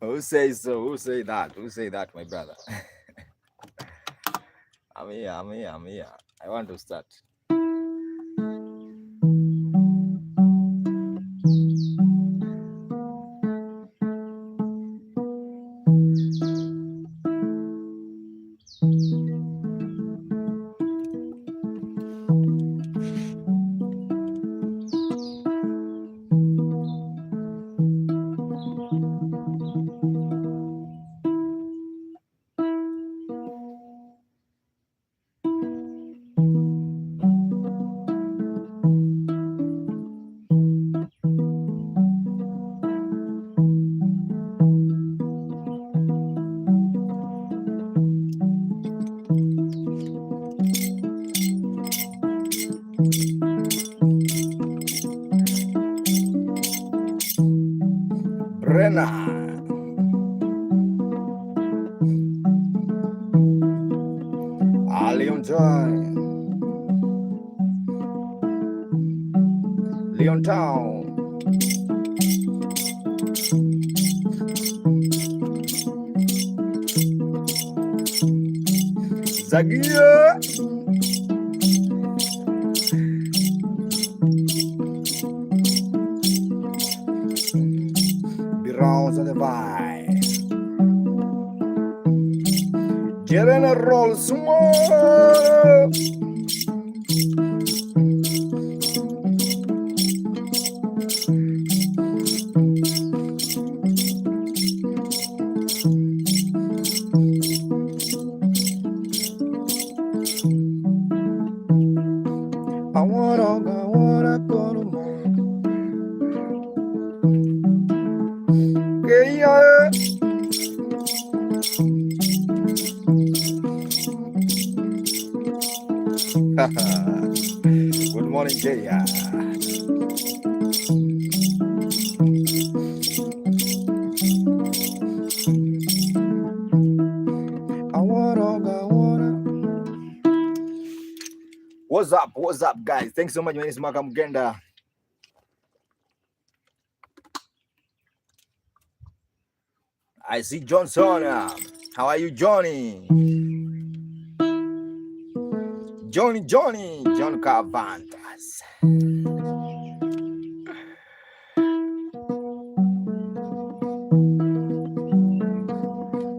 Who says so? Who say that? Who say that, my brother? I'm here. I'm here. I'm here. I want to start. Brenna. Leon Joy. Leon Town. Zagia. Rounds of the vibe. Getting a roll small. I wanna go to more. Yeah. Good morning, Jaya. What's up? What's up, guys? Thanks so much. My name is Makam Genda. I see Johnson. How are you, Johnny? John Carvantas.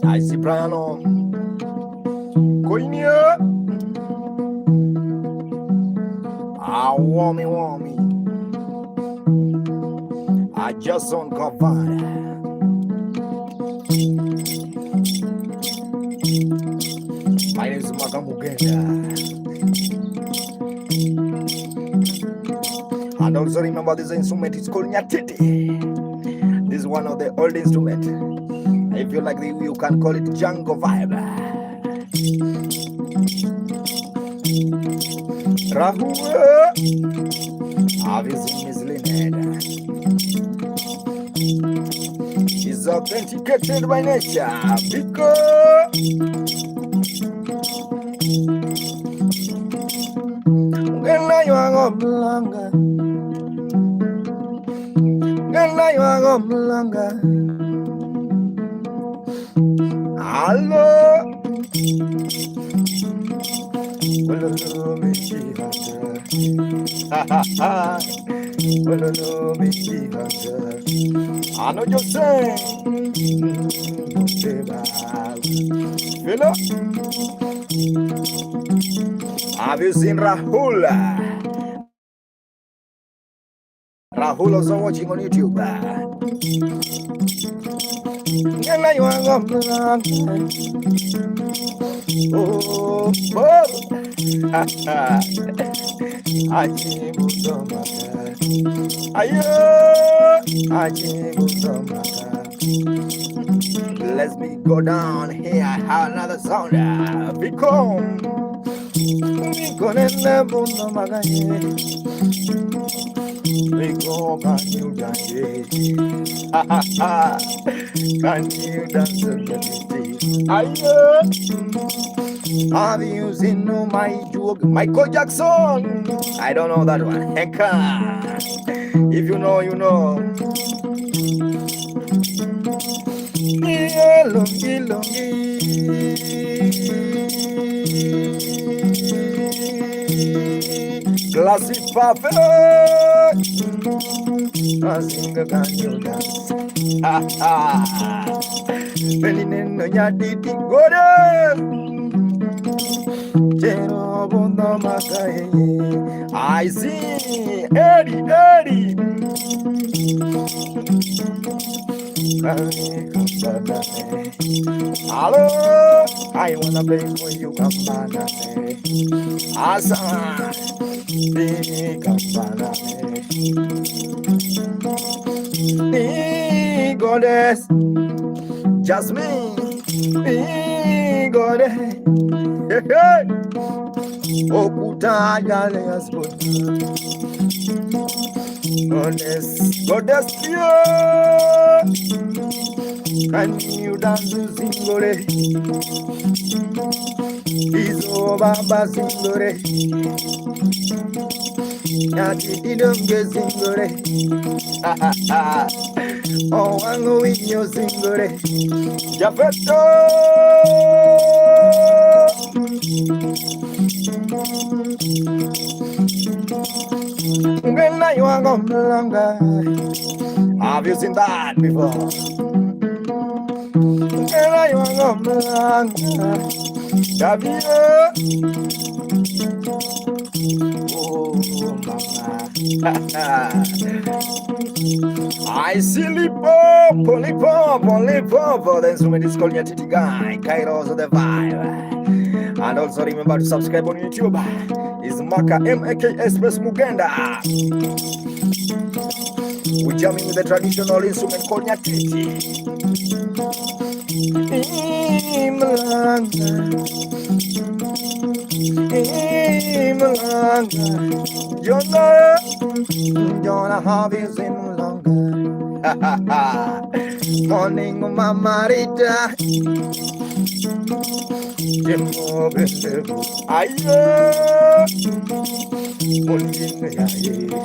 I see Briano. Coinia. Warmy. I just on Carvana. My name is Makamugenda. And also remember this instrument is called nyatiti. This is one of the old instruments. If you like, you can call it Django vibe. Rahua, obviously misleading. She's authenticated by nature because you are longer. Hello. I know you're saying, have you seen Rahul? Rahul also watching on YouTube. Let's me go down here. I have another sound. Become we go, can you dance? Can you dance? Have you seen my joke? Michael Jackson. I don't know that one. If you know, you know. lungi lungi. Glassy buffet, I sing a ganyo dance. Ha ha. Belinen no nyatiti gore. Jero bondo makai. I see Eddie Eddie. Hello, I wanna play for you, Kampana. Asa, big Kampana. Goddess, Jasmine, goddess. Okuta yale asbun. Goddess, yeah. Can you dance singore? Izo baba singore. Nyatiti donge singore. Oh, wangu winyo singore. Jafeto. Ngena yuango mlanga. Have you seen that before? Ngena yuango mlanga. Have you? Oh, mama. I see lipo, the instrument is called nyatiti guy, Kairos the vibe. And also remember to subscribe on YouTube. It's Maka MAK Express Muganda. We're jamming with the traditional instrument called nyatiti. You're have you seen longer? Morning, Mamarita. Ayo, mungkin ya, mungkin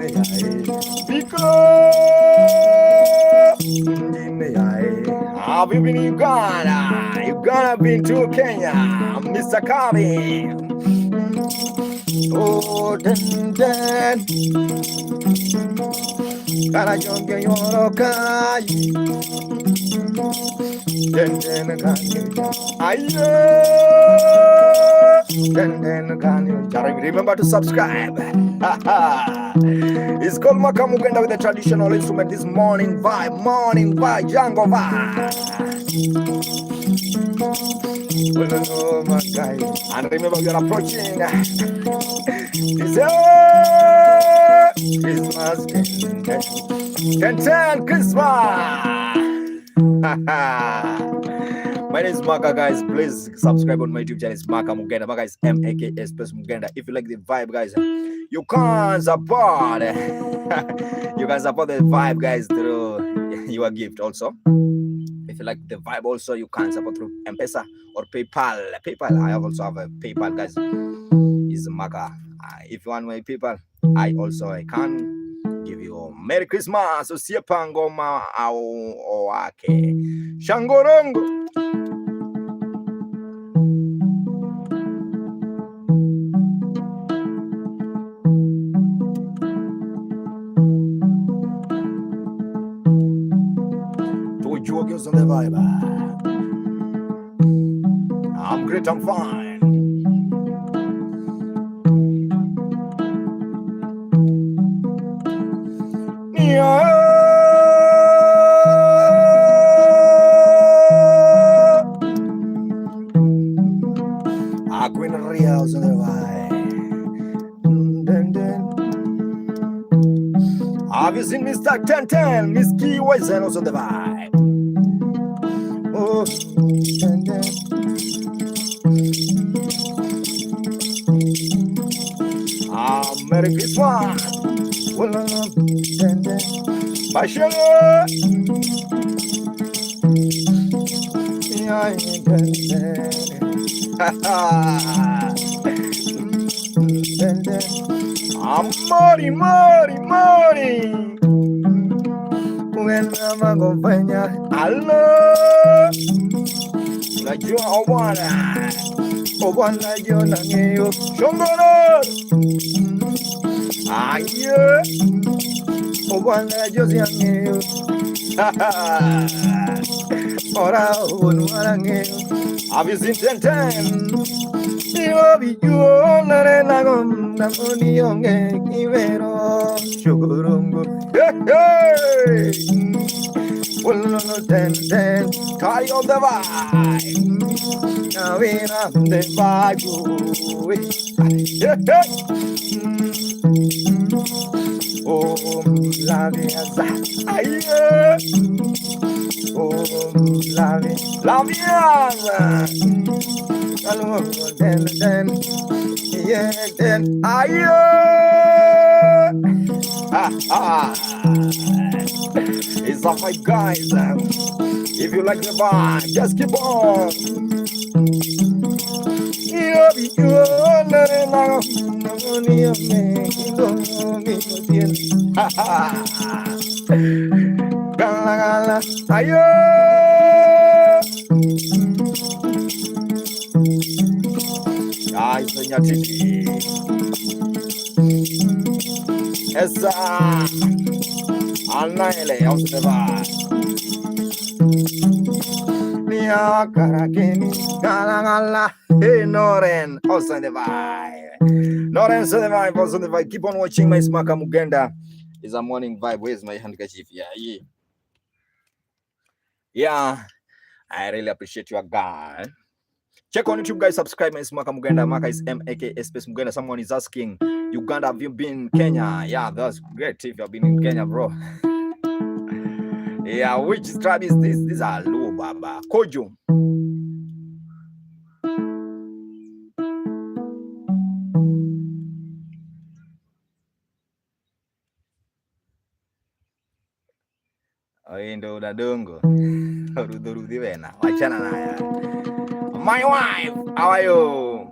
ya, because mungkin ya. Have you been in Uganda? Uganda been to Kenya, Mr. Kami. Oh, den. Kara jonge yorokai. Den ganyo. Ayo. Den ganyo. Remember to subscribe. It's called Maka Muganda with the traditional instrument. This morning vibe, jungle vibe. Oh my God. And remember we are approaching Christmas 10 Christmas. My name is Maka, guys. Please subscribe on my YouTube channel. It's Maka Muganda. Maka is MAK Express Muganda. If you like the vibe, guys, you can support. You can support the vibe, guys, through your gift also. If you like the vibe also, you can support through M-Pesa or PayPal. I also have a PayPal, guys. It's Maka. If you want my PayPal, I can give you Merry Christmas. Usiepango ma au wake. Shangorongo. On the vibe. I'm great, I'm fine. Yeah. Queen Rios on the vibe. Have you seen Mr. 1010? Miss Key Wisen also the vibe. Oh, Merry Christmas. Passion. Mori. Hello, najua obwana jona ngeyo shongoro aye obwana jozi ngeyo ora onu ngeyo abizintenten iwo bijuo nare nagom namoni yonge kivero shugurungu hey no ten carry on the vibe. Now in the vibe. Oh, la vida, oh, la vida, then, it's a fight, guys. If you like the vibe, just keep on. Guys, nyatiti. Esa. Anaele, how's the vibe? Hey Noren, also the vibe. Noren, so the vibe, also the vibe. Keep on watching my Smaka Mugenda. It's a morning vibe. Where's my handkerchief? Yeah. I really appreciate your guy. Check on YouTube, guys. Subscribe my Smaka Mugenda. Maka is MAKA space Mugenda. Someone is asking, Uganda, have you been in Kenya? Yeah, that's great if you've been in Kenya, bro. Yeah, which tribe is this? These are Luo Baba. Kojo. Ndo dadongo. Rudhi wena. Wachana naye. My wife, how are you?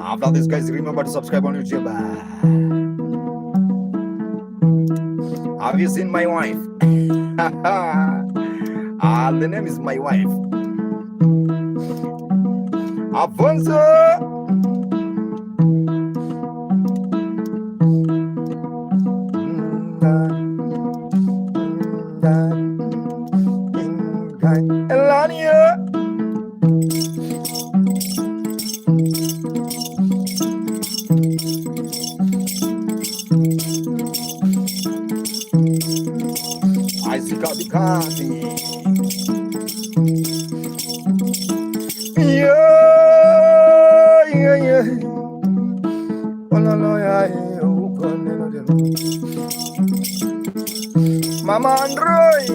After this, guys, remember to subscribe on YouTube. Have you seen my wife? The name is my wife. Afonso. Elania. I see Kati. Yeah. Mama Android.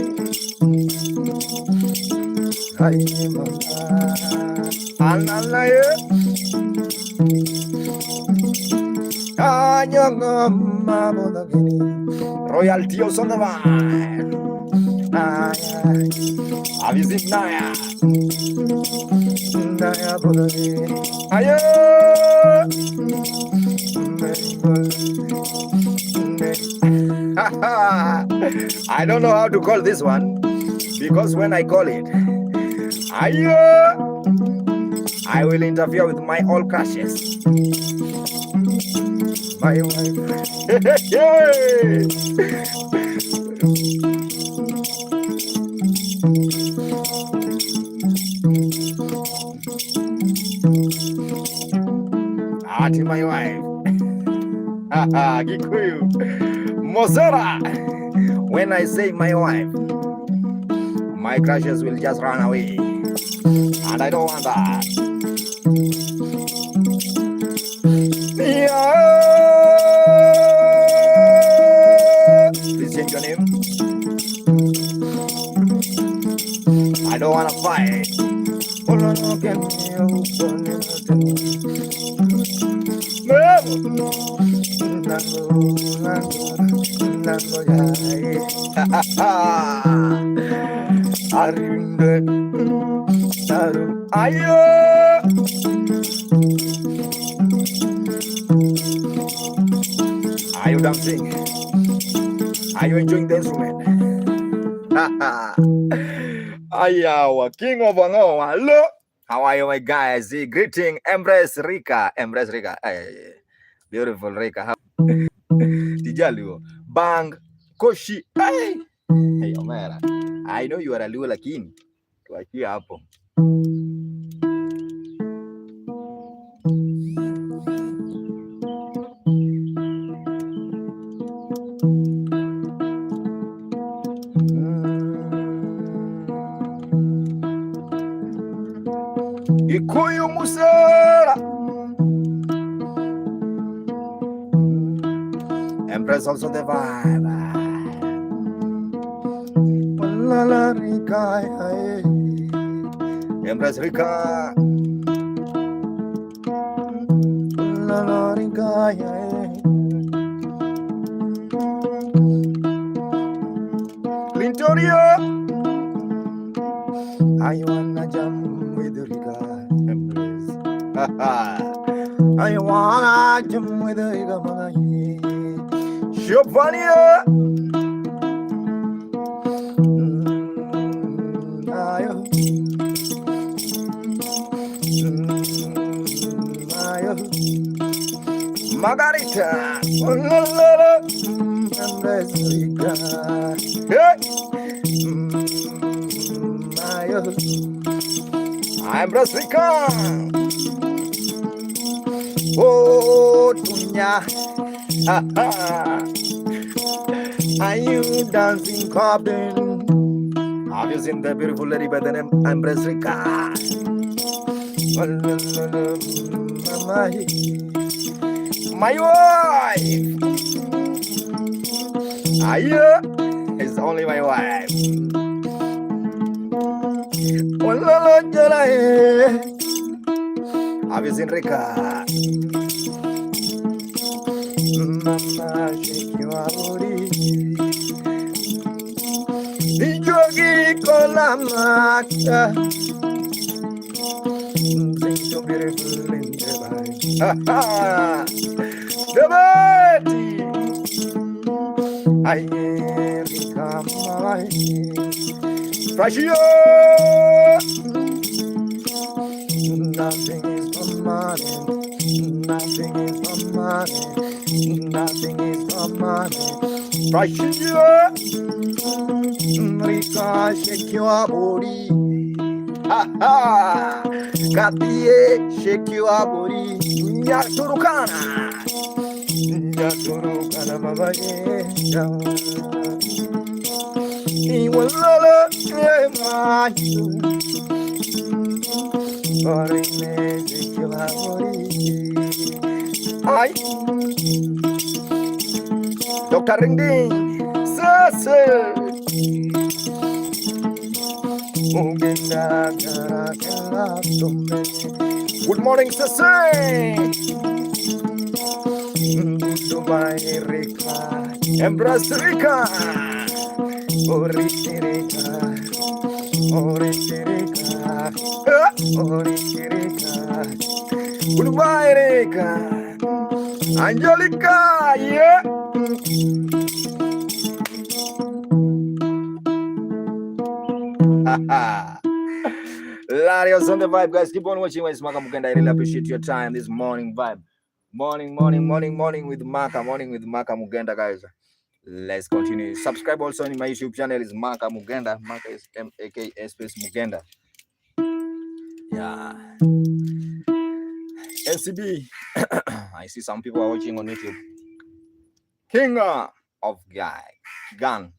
Hi, Mama. Analaye. Royalty on the vibe. Avisit Naya. Naya. I don't know how to call this one because when I call it, I will interfere with my all crashes. My wife. Ati my wife. Gikuyu. Mozora. When I say my wife, my crashes will just run away. And I don't want that. Please change your name. I don't want to fight. Ayo. Are you dancing? Are you enjoying the instrument? Ayawa, King of Ango. Hello. How are you, my guys? Greeting, Embrace Rika. Embrace Rika. Hey, beautiful Rika. Tijalu. Bang. Koshi. Hey. Hey, Omera. I know you are a Luo lakini. Tuachie hapo. Ikuyu Musera. Embrace also the vibe. La Rika. Embrace Rika. La Rika. Clintoria. I wanna jump with Rika. Embrace. I wanna jump with Rika. Giovannia. Margarita. I'm Brasika. Oh, Tunya. Are you dancing, Corbin? Have you seen the beautiful lady by the name I'm Brasika? My wife. Aya is only my wife. Have you seen Rika? Mama, shake your booty. Jogi kolamaka. Sing so beautiful in the vibe. The body. I become my Pressure. Nothing is for money. Nothing is for money. Nothing is for money. Pressure. Rika, shake your booty. Ha ha. Katie, shake your booty. Nyaturukana. Nyaturukana babaye. Iwalala emayu. Orine, shake your booty. Ay. Dr. Ringding. Sasa. Good morning, Sase. Dubai Rika. Embrace Rika. Orishirika. Orishirika. Orishirika. Goodbye, Rika. Angelica, yeah. Larios on the vibe, guys. Keep on watching with Maka Mugenda. I really appreciate your time this morning vibe. Morning with Maka. Morning with Maka Mugenda, guys. Let's continue. Subscribe also on my YouTube channel is Maka Mugenda. Maka is MAKA space Mugenda. Yeah. NCB. I see some people are watching on YouTube. King of Gun.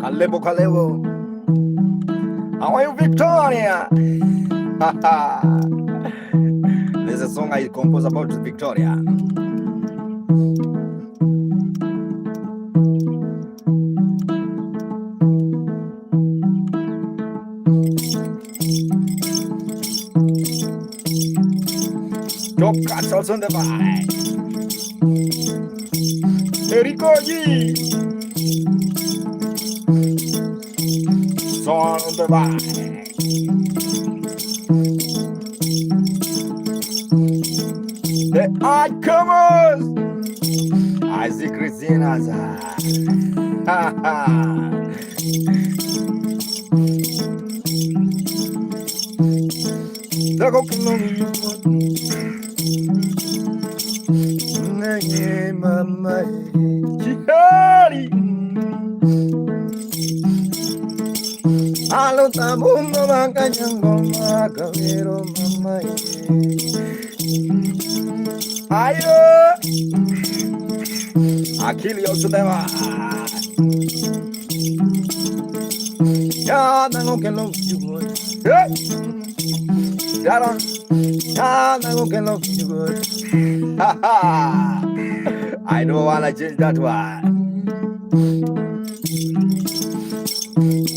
Kalebo. How are you, Victoria? There's a song I composed about Victoria. Top Cats also on the vibe. Erikoji. Son on the vibe. The Outcomers. Isaac Christina's. Ha ha. Mama, alo tamu mama kanyangoma kawero mama. Ayo, akili osudeva. Ya nango kelo you. Daron, ya nango kelo you. Ha ha. I don't wanna change that one.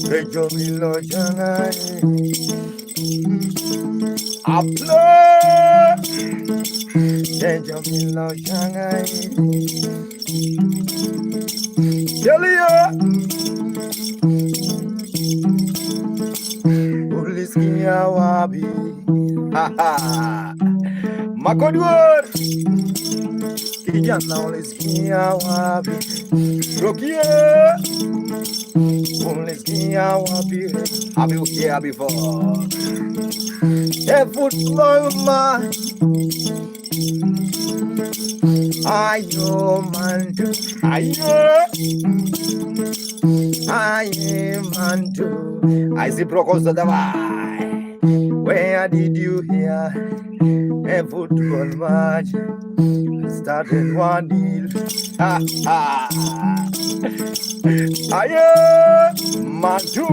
Bejomilo jangai, upload. Bejomilo jangai, Delia. Uliskia wabi, ha ha. Makodwar. Kijana ulisikia wapi? Rokia ulisikia wapi? Have you heard before? A football man, ayo mandu, ayo mandu. I see Brokos the Davai. Where did you hear a football match? Started 1-0. Ha ha. Aye, Mandu.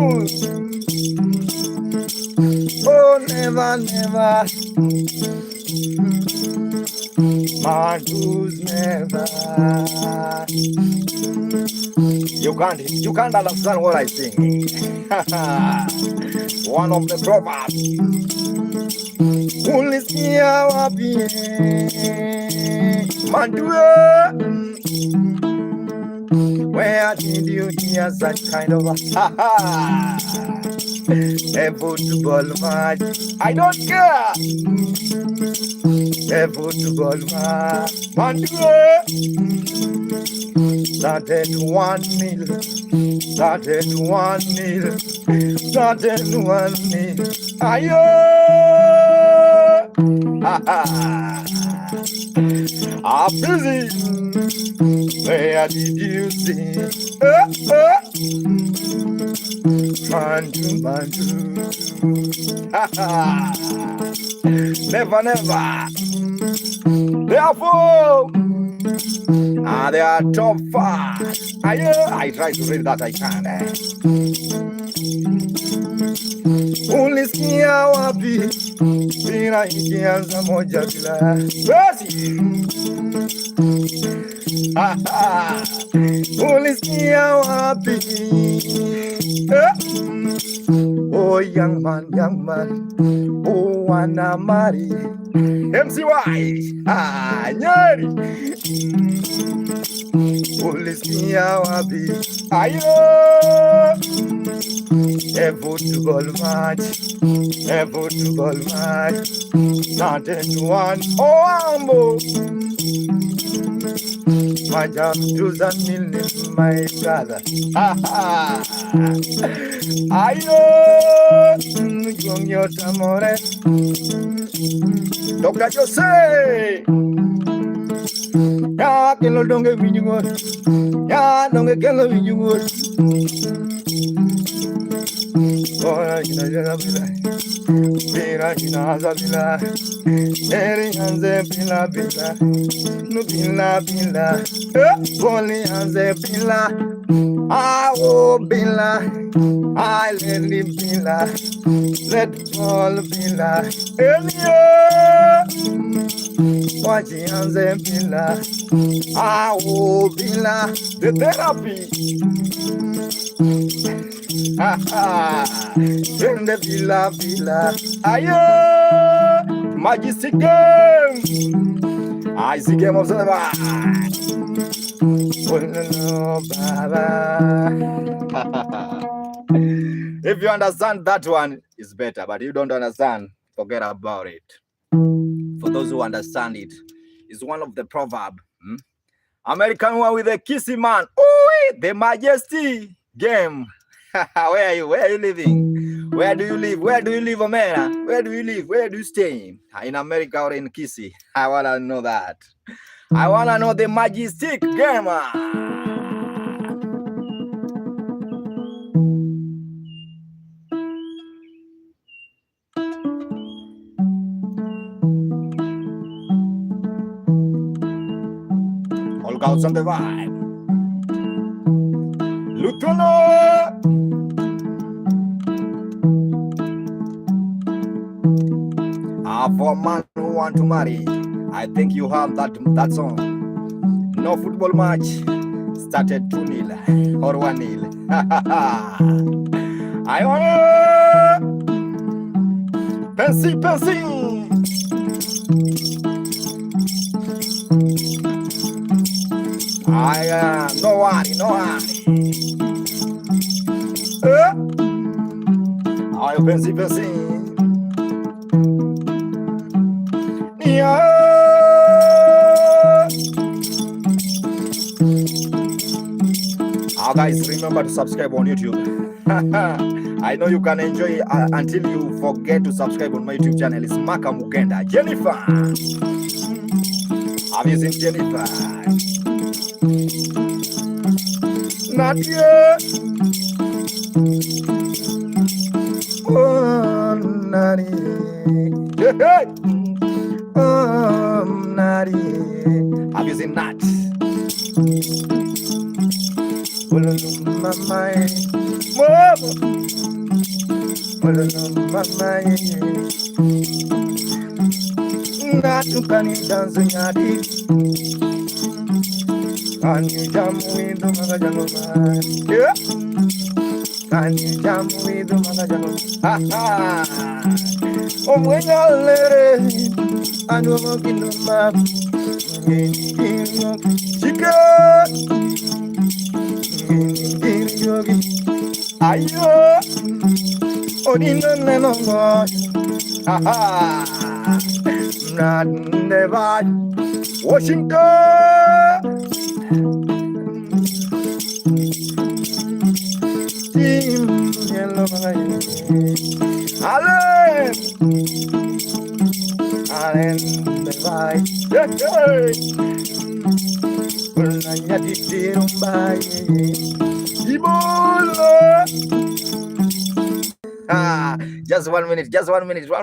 Oh, never, never. Mandu's never. You can't understand what I sing. One of the proverbs. Ulisikia wapi? Mandua, where did you hear such kind of a football match? I don't care. A football match. Mandua, started 1-0. Started 1-0. Started 1-0. Ayo. Ha ha. I'm busy. Where did you see? Mandu, mandu. Ha ha. Never, never. Therefore, they are top 5. I try to read that I can. Ulisikia wapi? Bila ikianza moja bila. Basi. Ulisikia wapi? Oh young man, oh wanna marry MCY. Nyeri. Ulisikia wapi? Ayo. A football match, a football match. Started 1. Oh ambo. My job to the million, my brother. Ha ha. Ayo, young yotamore. Dr. Jose. Ya kelo donge vinyugo. Ya donge kelo vinyugo. Oh, Bila inaza bila, eri anze bila bila, no bila bila, boli anze bila, awo bila, I let it bila, let fall bila, Elia, wachi anze bila, awo bila, the therapy. Ha ha, in the villa, ayo, Majestic game. I see game of the If you understand that one, it's better. But you don't understand, forget about it. For those who understand it, it's one of the proverb. American one with a kissy man. Ooh, the Majesty game. Where are you? Where are you living? Where do you live? Where do you live, America? Where do you live? Where do you stay? In America or in Kissy? I wanna know that. I wanna know the Majestic game. All goes on the vibe. Lutono. For a man who want to marry, I think you have that song. No football match started 2-0 or 1-0. I wanna Pensy. No worry. I Pensy. Guys, remember to subscribe on YouTube. I know you can enjoy it until you forget to subscribe on my YouTube channel. It's Maka Mugenda. Jennifer, have you seen Jennifer? Not yet. Oh, Nari. Oh, Nari. Have you seen Nat? Ayo, odino neno mo, never Washington, team yellow, Allen, never, nyatiti just 1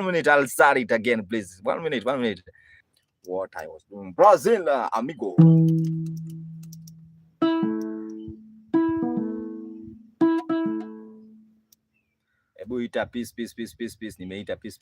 minute. I'll start it again, please. 1 minute. What I was doing, Brazil, amigo. Ebuita peace. Nimeita peace.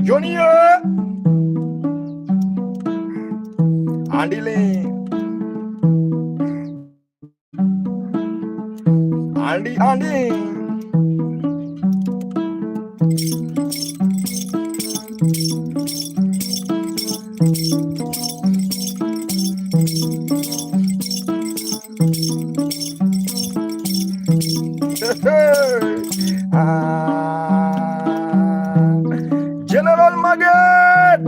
Johnny, Andy, General Magad,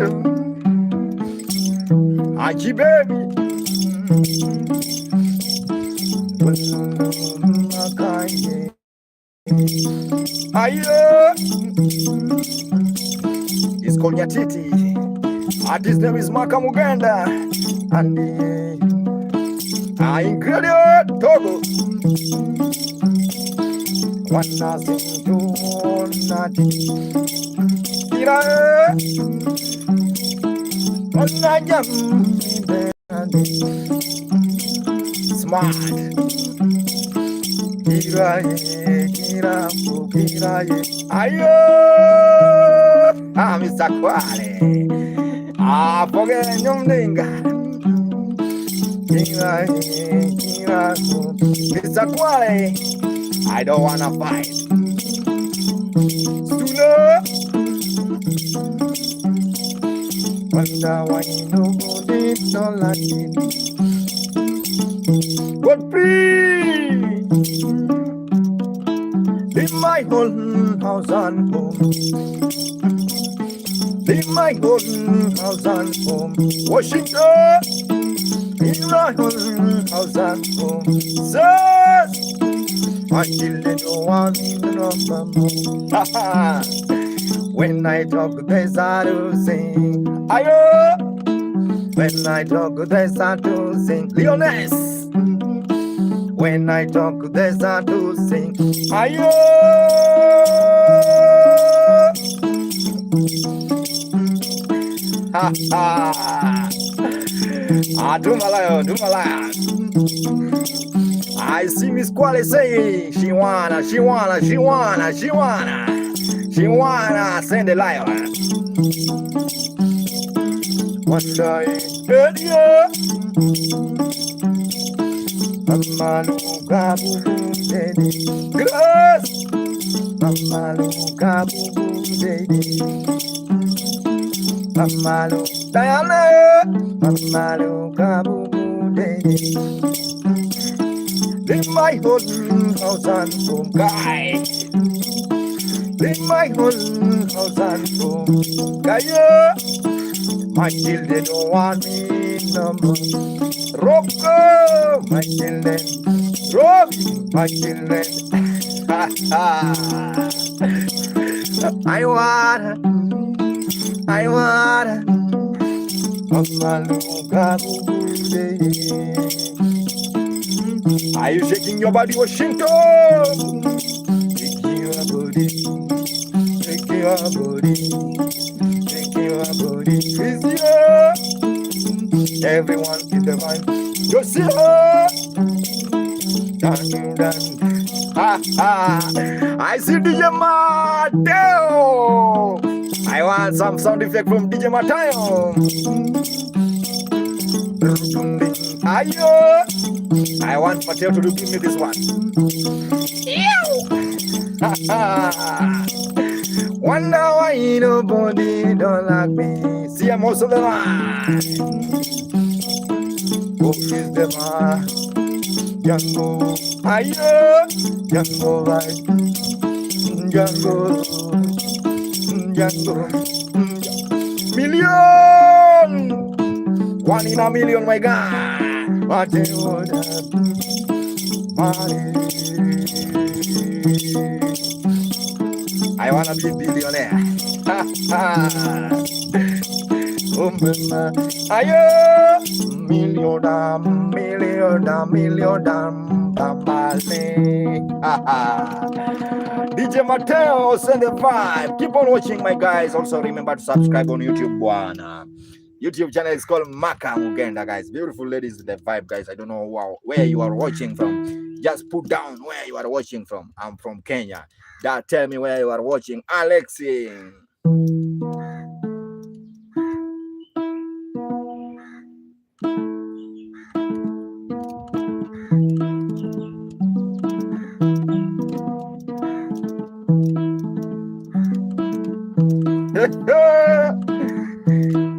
Aji baby, it's called Nyatiti. Artist name is Maka Mugenda, and ingredient Togo. One nothing to nothing. Smart. Ayo. Mr. Quali. Forget your name. Mr. Quali, I don't wanna fight. Sooner. Wonder why nobody don't like it. But please, in my own house and home, in my own house and home, Washington, in my own house and home, says my children don't want me to know mama. When I talk, they start to sing. Ayo! When I talk, they start to sing. Leones! When I talk, they start to sing. Ayo! Ha ha! Do Malaya. I see Miss Quali saying she wanna send the lion. One day, earlier, Mamaluka Boo Daddy, Grass, Mamaluka Boo Daddy, Mamalu Diana, Mamaluka Boo Daddy. In my own house and home, guy. In my own house and home, guy. My children don't want me no more. Rocco, my children. Rock, my children. I want. Mama, look at me. Are you shaking your body, Washington? Shake your body. Shake your body. Shake your body. Easier. Everyone in the mind. You see her. Dun. I see DJ Mateo. I want some sound effect from DJ Mateo. Ayo. I want Mateo to give me this one. Wonder why nobody don't like me. See, I'm also the man. Who is the man? Django. Ayo. Django, right? Django. Million. 1 in a million, my God. Mateo, I wanna be a billionaire. Oh, mama. Ayo, million, DJ Mateo, send the vibe. Keep on watching, my guys. Also, remember to subscribe on YouTube. YouTube channel is called Maka Mugenda, guys. Beautiful ladies, the vibe, guys. I don't know where you are watching from. Just put down where you are watching from. I'm from Kenya. Tell me where you are watching. Alexi.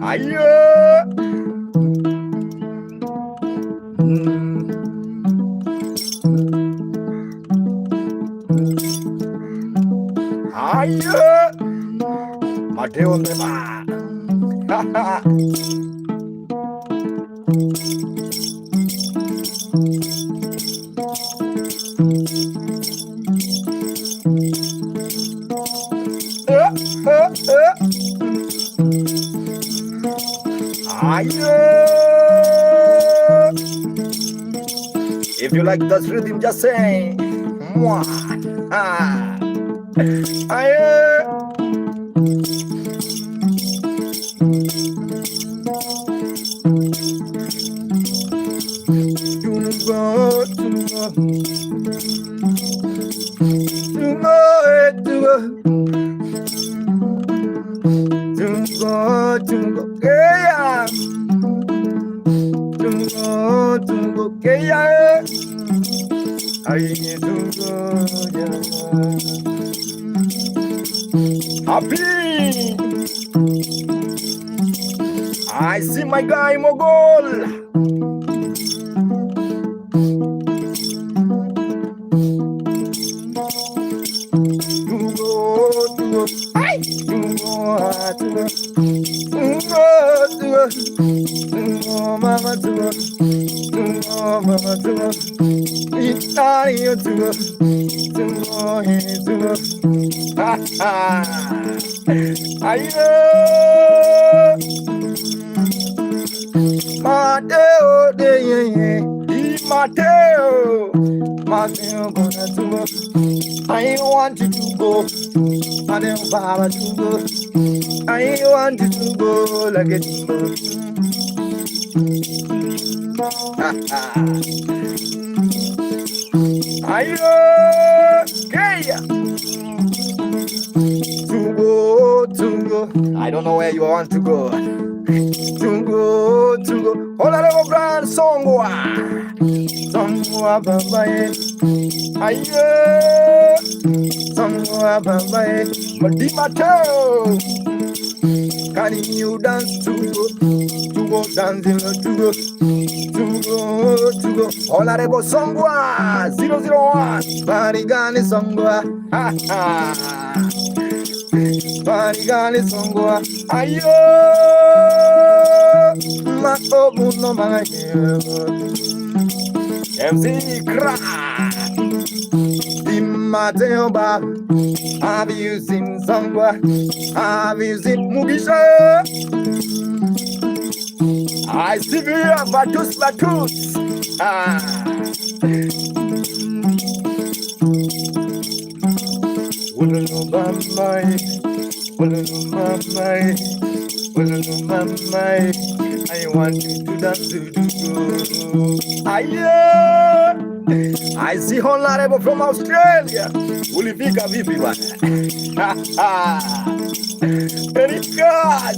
Ayo. Ayo. Mateo Mema. If you like that rhythm, just say mwah. yeah. Tungo, yeah. I need to go, yeah. Happy. I see my guy Mogol. Mateo, Mateo, Mateo, I want you to go. I don't want to go. I want you to go like it. To go. I don't know where you want to go. To go. Hold on, over brand song. Songwa babae. Aye. Songwa babae. Madimato. Can you dance to go dancing to go Honorable Songwa 001 Barigani Songwa Barigani Songwa Ayo Makobu no Magayo MC Crack Mateo Ba, have you seen Songwa? Have you seen Mugisha? I see you, Batus. I want you to dance to I see Honorable from Australia. Ulifika vipi bwana? Very good.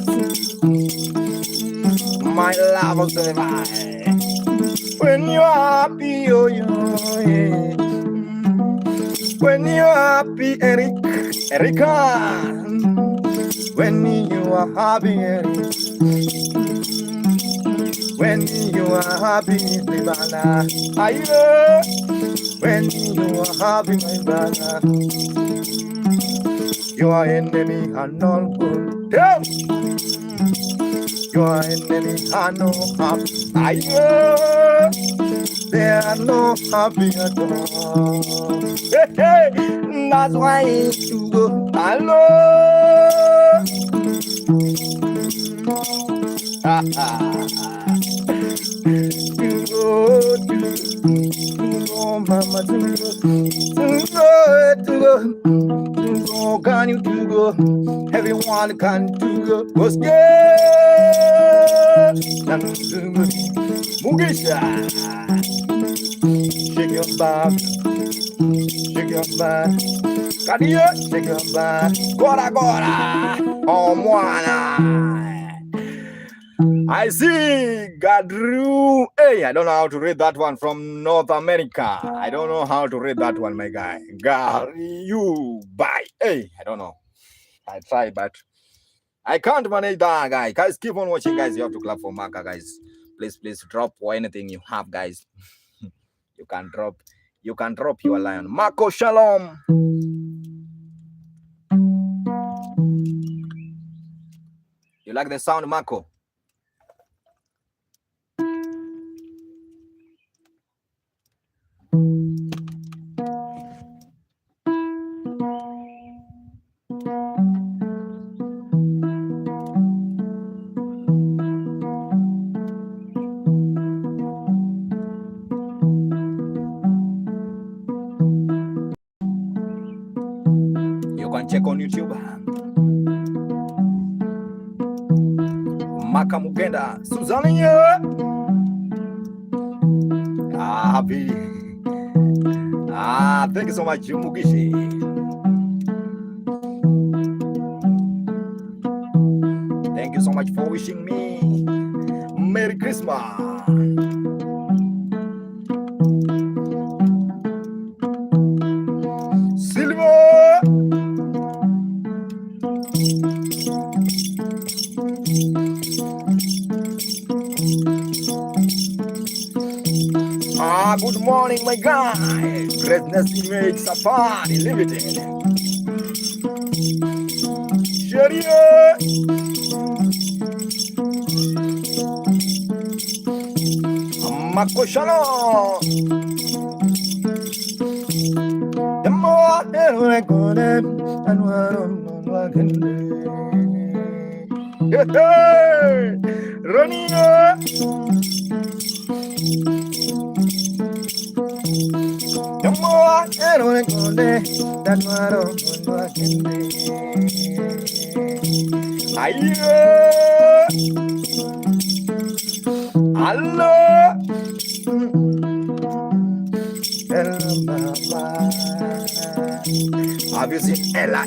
My love of the vibe. When you're happy, oh yeah. When you're happy, Erica. When you are happy, Eric. When you are happy, Libana. When you are happy, my brother. Your enemy are not good. Your enemy are no happy. They are no happy at all. That's why you go. Hello. Mama, can you do go? Everyone can do go. What's good? Mugisha, shake your bum, shake your bum. Can you shake your bum? Gora, oh moana. I see Gadru. Hey, I don't know how to read that one from North America. I don't know how to read that one, my guy. You bye. Hey, I don't know. I try, but I can't manage that, guy. Guys, keep on watching, guys. You have to clap for Maka, guys. Please drop or anything you have, guys. You can drop your lion. Marco Shalom. You like the sound, Marco? Check on YouTube. Maka Mugenda, Susanna. Happy. Thank you so much, Mugishi. Thank you so much. much for wishing me Merry Christmas. Silver. Good morning, my guy. Greatness makes a party limited. Cheerio. Mako shalom. The more I go there, and what hey, Ronnie. The more I don't go there, that I don't want hello. Hello, mama. Have you seen Ella?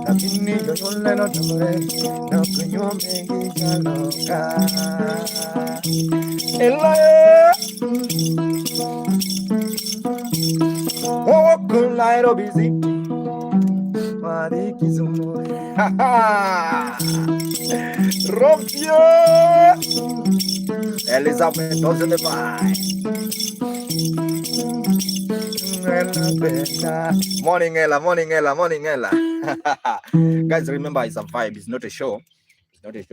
Lakini yole no tamare, no kunyo mengi jaloka. Ella, oh, kulairo busy. Mari kizumo, ha ha. Robio, Elizabeth doesn't divide. Morning Ella. Guys, remember it's a vibe, it's not a show.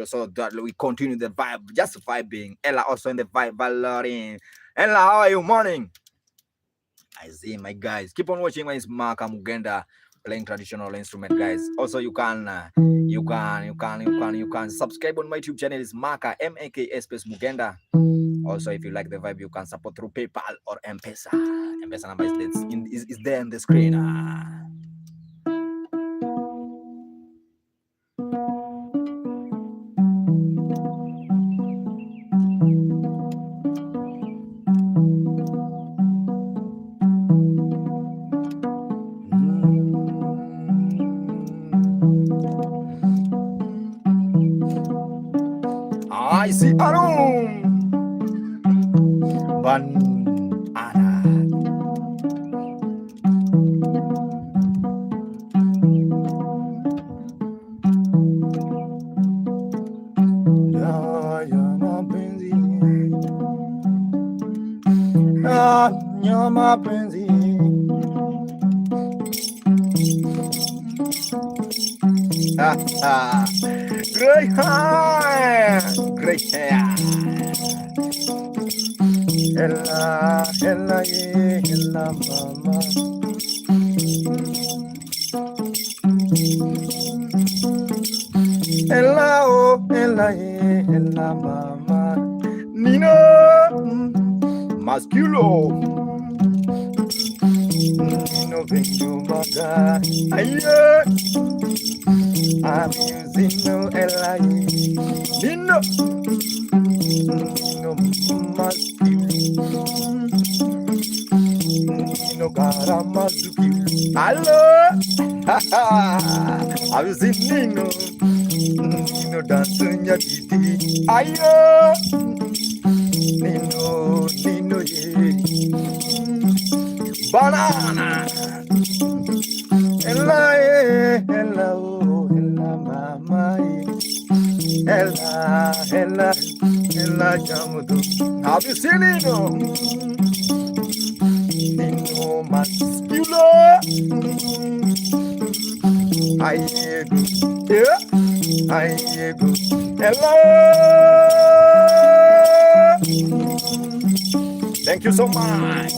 So that we continue the vibe, just vibing. Ella also in the vibe, Valerie. Ella, how are you? Morning. I see, my guys. Keep on watching. It's Maka Mugenda playing traditional instrument, guys. Also, you can subscribe on my YouTube channel. It's Maka MAKA space Mugenda. Also, if you like the vibe, you can support through PayPal or M-Pesa. M-Pesa number is there on the screen. I see Arun Banana. You're my Benzi. Great hair. Ella, ella, mama. Ella, oh, ella, mama. Nino, masculo. Nino, vengo, maga. Aye. I'm using no ella. Nino. Nino, masculo. Nino, karamazuki. Hello. I'm using Nino. Nino, dancing nyatiti. Ayo. Nino, yeah. Banana. Ella, oh, ella, mama. Ella, jamudu. Have you seen Nino? Nino, masculo. I go. Hello. Thank you so much.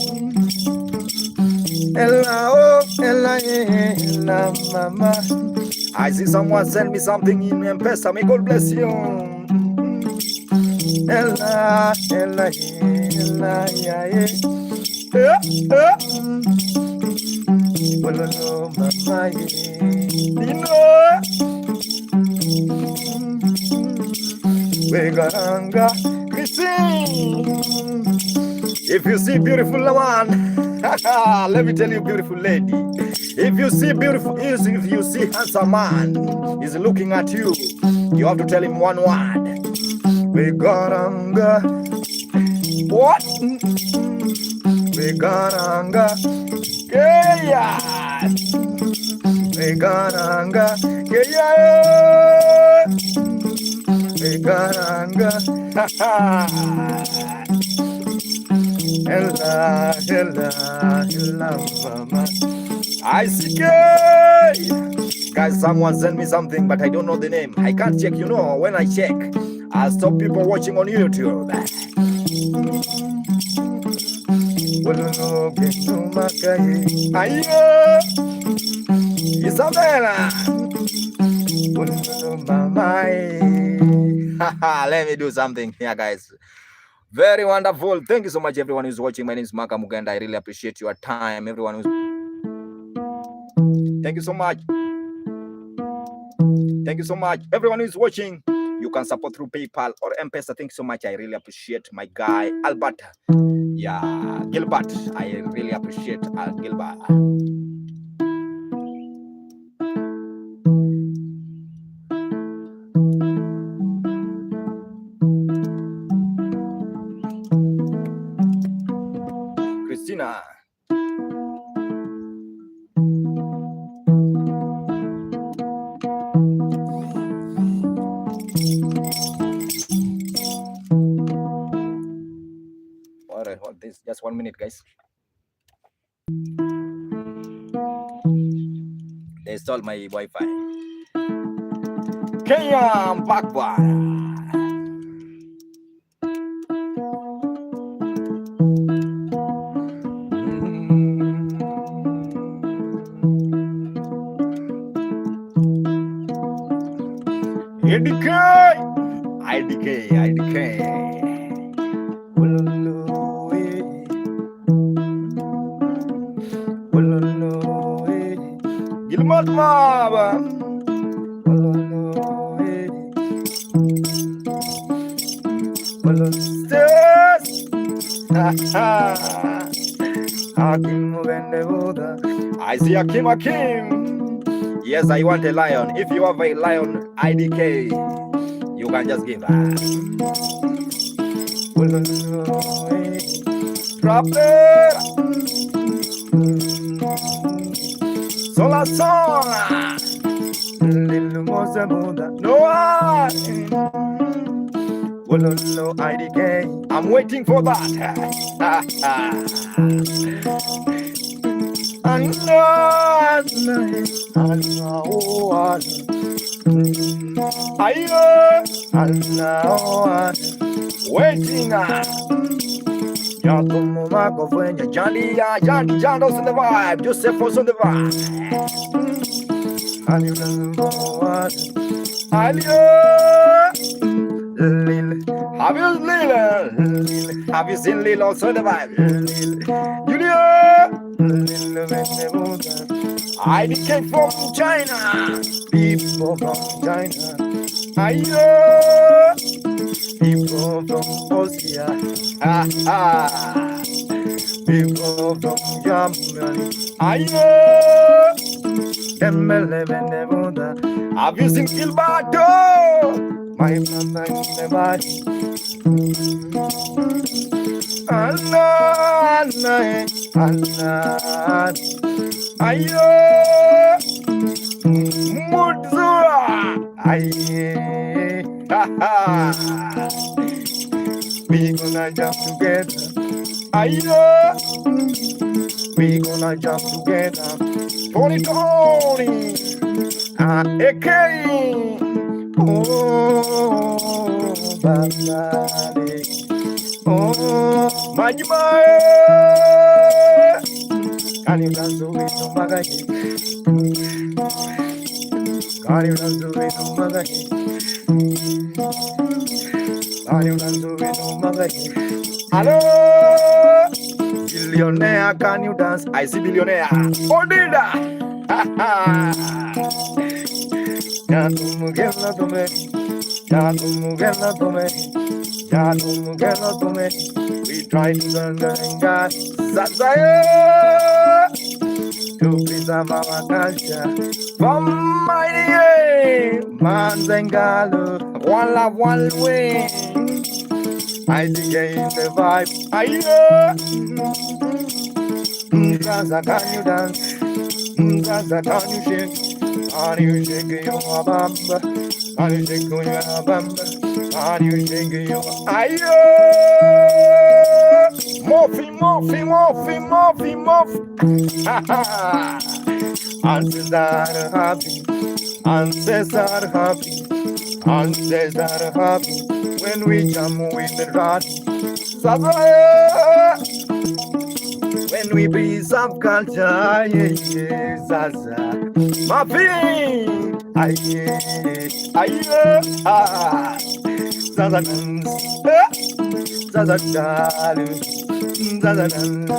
Ella, ella, mama. I see someone send me something in M-Pesa. May God bless you. Ella, yeah. Well, no, mama, yeah. Wegaranga, Christine. If you see beautiful woman, let me tell you, beautiful lady. If you see beautiful, if you see handsome man is looking at you, you have to tell him one word. We got anger. What? We got anger. Yeah. We got anger. Yeah. We got anger. Ha ha. Ella, ella, ella, mama. I see. Guys, someone sent me something, but I don't know the name. I can't check, when I check, I'll stop people watching on YouTube. Isabella. Let me do something here, guys. Very wonderful. Thank you so much, everyone who's watching. My name is Maka Mugenda. I really appreciate your time. Everyone who's... Thank you so much. Thank you so much. Everyone who's watching, you can support through PayPal or M-Pesa. Thank you so much. I really appreciate my guy, Albert. Yeah, Gilbert. I really appreciate Gilbert. Christina. Alright, hold this. Just 1 minute, guys. They stole my Wi-Fi. Kenya Bakwa. IDK. Gilmot Maba. I see Akim. Yes, I want a lion. If you have a lion, IDK, you can just give her. Drop it. Sola sola. No IDK. I'm waiting for that. Waiting. Jando's in the vibe. Joseph was on the vibe. Have you seen Lil also in the vibe? IDK from China. People from China. People from Austria. People from Germany. Have you seen Gilberto? My mama in the body. We gonna jump together. We gonna jump together. Tony. AK. Oh, Babale. Oh, Majimae. Can you dance with no magaji? Can you dance with no magaji? Can you dance with no magaji? Hello, billionaire, can you dance? I see billionaire. Odida. We try to learn the God. to preserve our culture. From mighty Manzangalo, one love, one way. I gain the vibe. Zaza, can you dance? Zaza, can you shake? Can you shake your bamba? Can you shake your bamba? Can you shake your ayo? Morphy, morphy, morphy, morphy, morphy. Ancestors happy, ancestors happy, ancestors happy. When we jam with the rod, Zaza. When we preserve culture, Zaza. Muffin, Zaza dance, Zaza dalu, Zaza dance,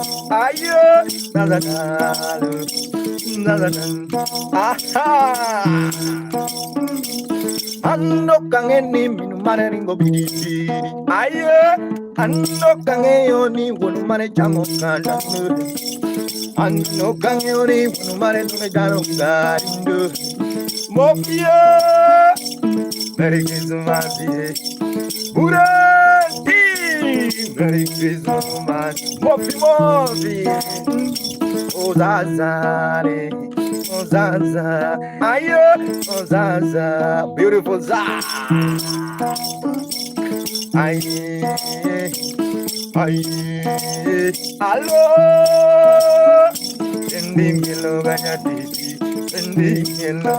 Zaza dalu, Zaza dance, Ando kangeni minu mane ringo bidiri, Ando kangeni wonu mane jango kanda nuri. Ando kangeni wonu mane tunge jaro karindo. Mofia, Merry Christmas, Buranti, Merry Christmas, Mofi Mofi, Ozazare, Ozaza, Ayo, Ozaza, beautiful Za. Aye, allo, ending yellow nyatiti, ending yellow,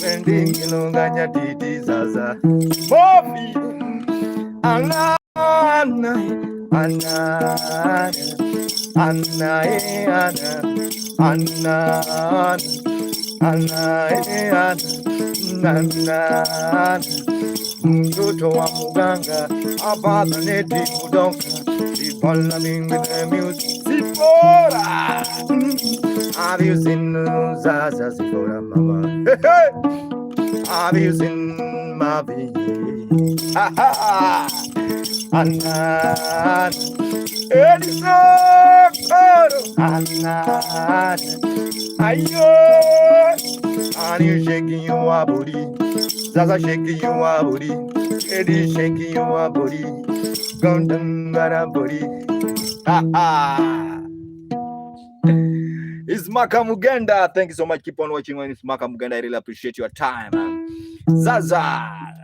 ending yellow nyatiti Zaza, Bobby, Anna, Anna, Anna, Anna, Anna, Anna, mtoto wa muganga abada neti kudonka ipala mimi the music sipora. Have you seen Zaza sipora mama? Have you seen Mavi? Anna Edison Anna ayo, and you shaking your body, Zaza shaking your body, Eddie shaking your body, Gondangara body. It's Maka Mugenda. Thank you so much. Keep on watching when it's Maka Mugenda. I really appreciate your time, man. Zaza,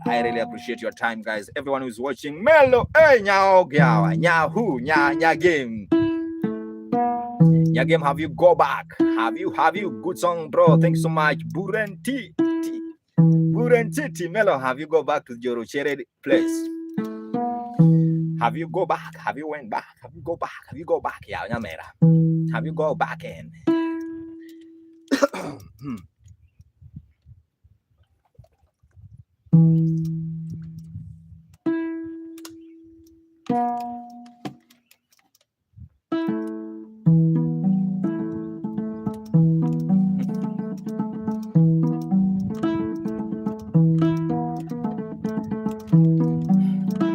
I really appreciate your time, guys. Everyone who's watching, Melo, hey, nyao gyawa, nyahu, nya game. Nya game, have you go back? Have you good song, bro? Thanks so much. Burentiti, Melo, have you go back to your Chere place? Have you go back? Have you went back? Have you go back? Have you go back? Yeah, nyamera. Have you go back in?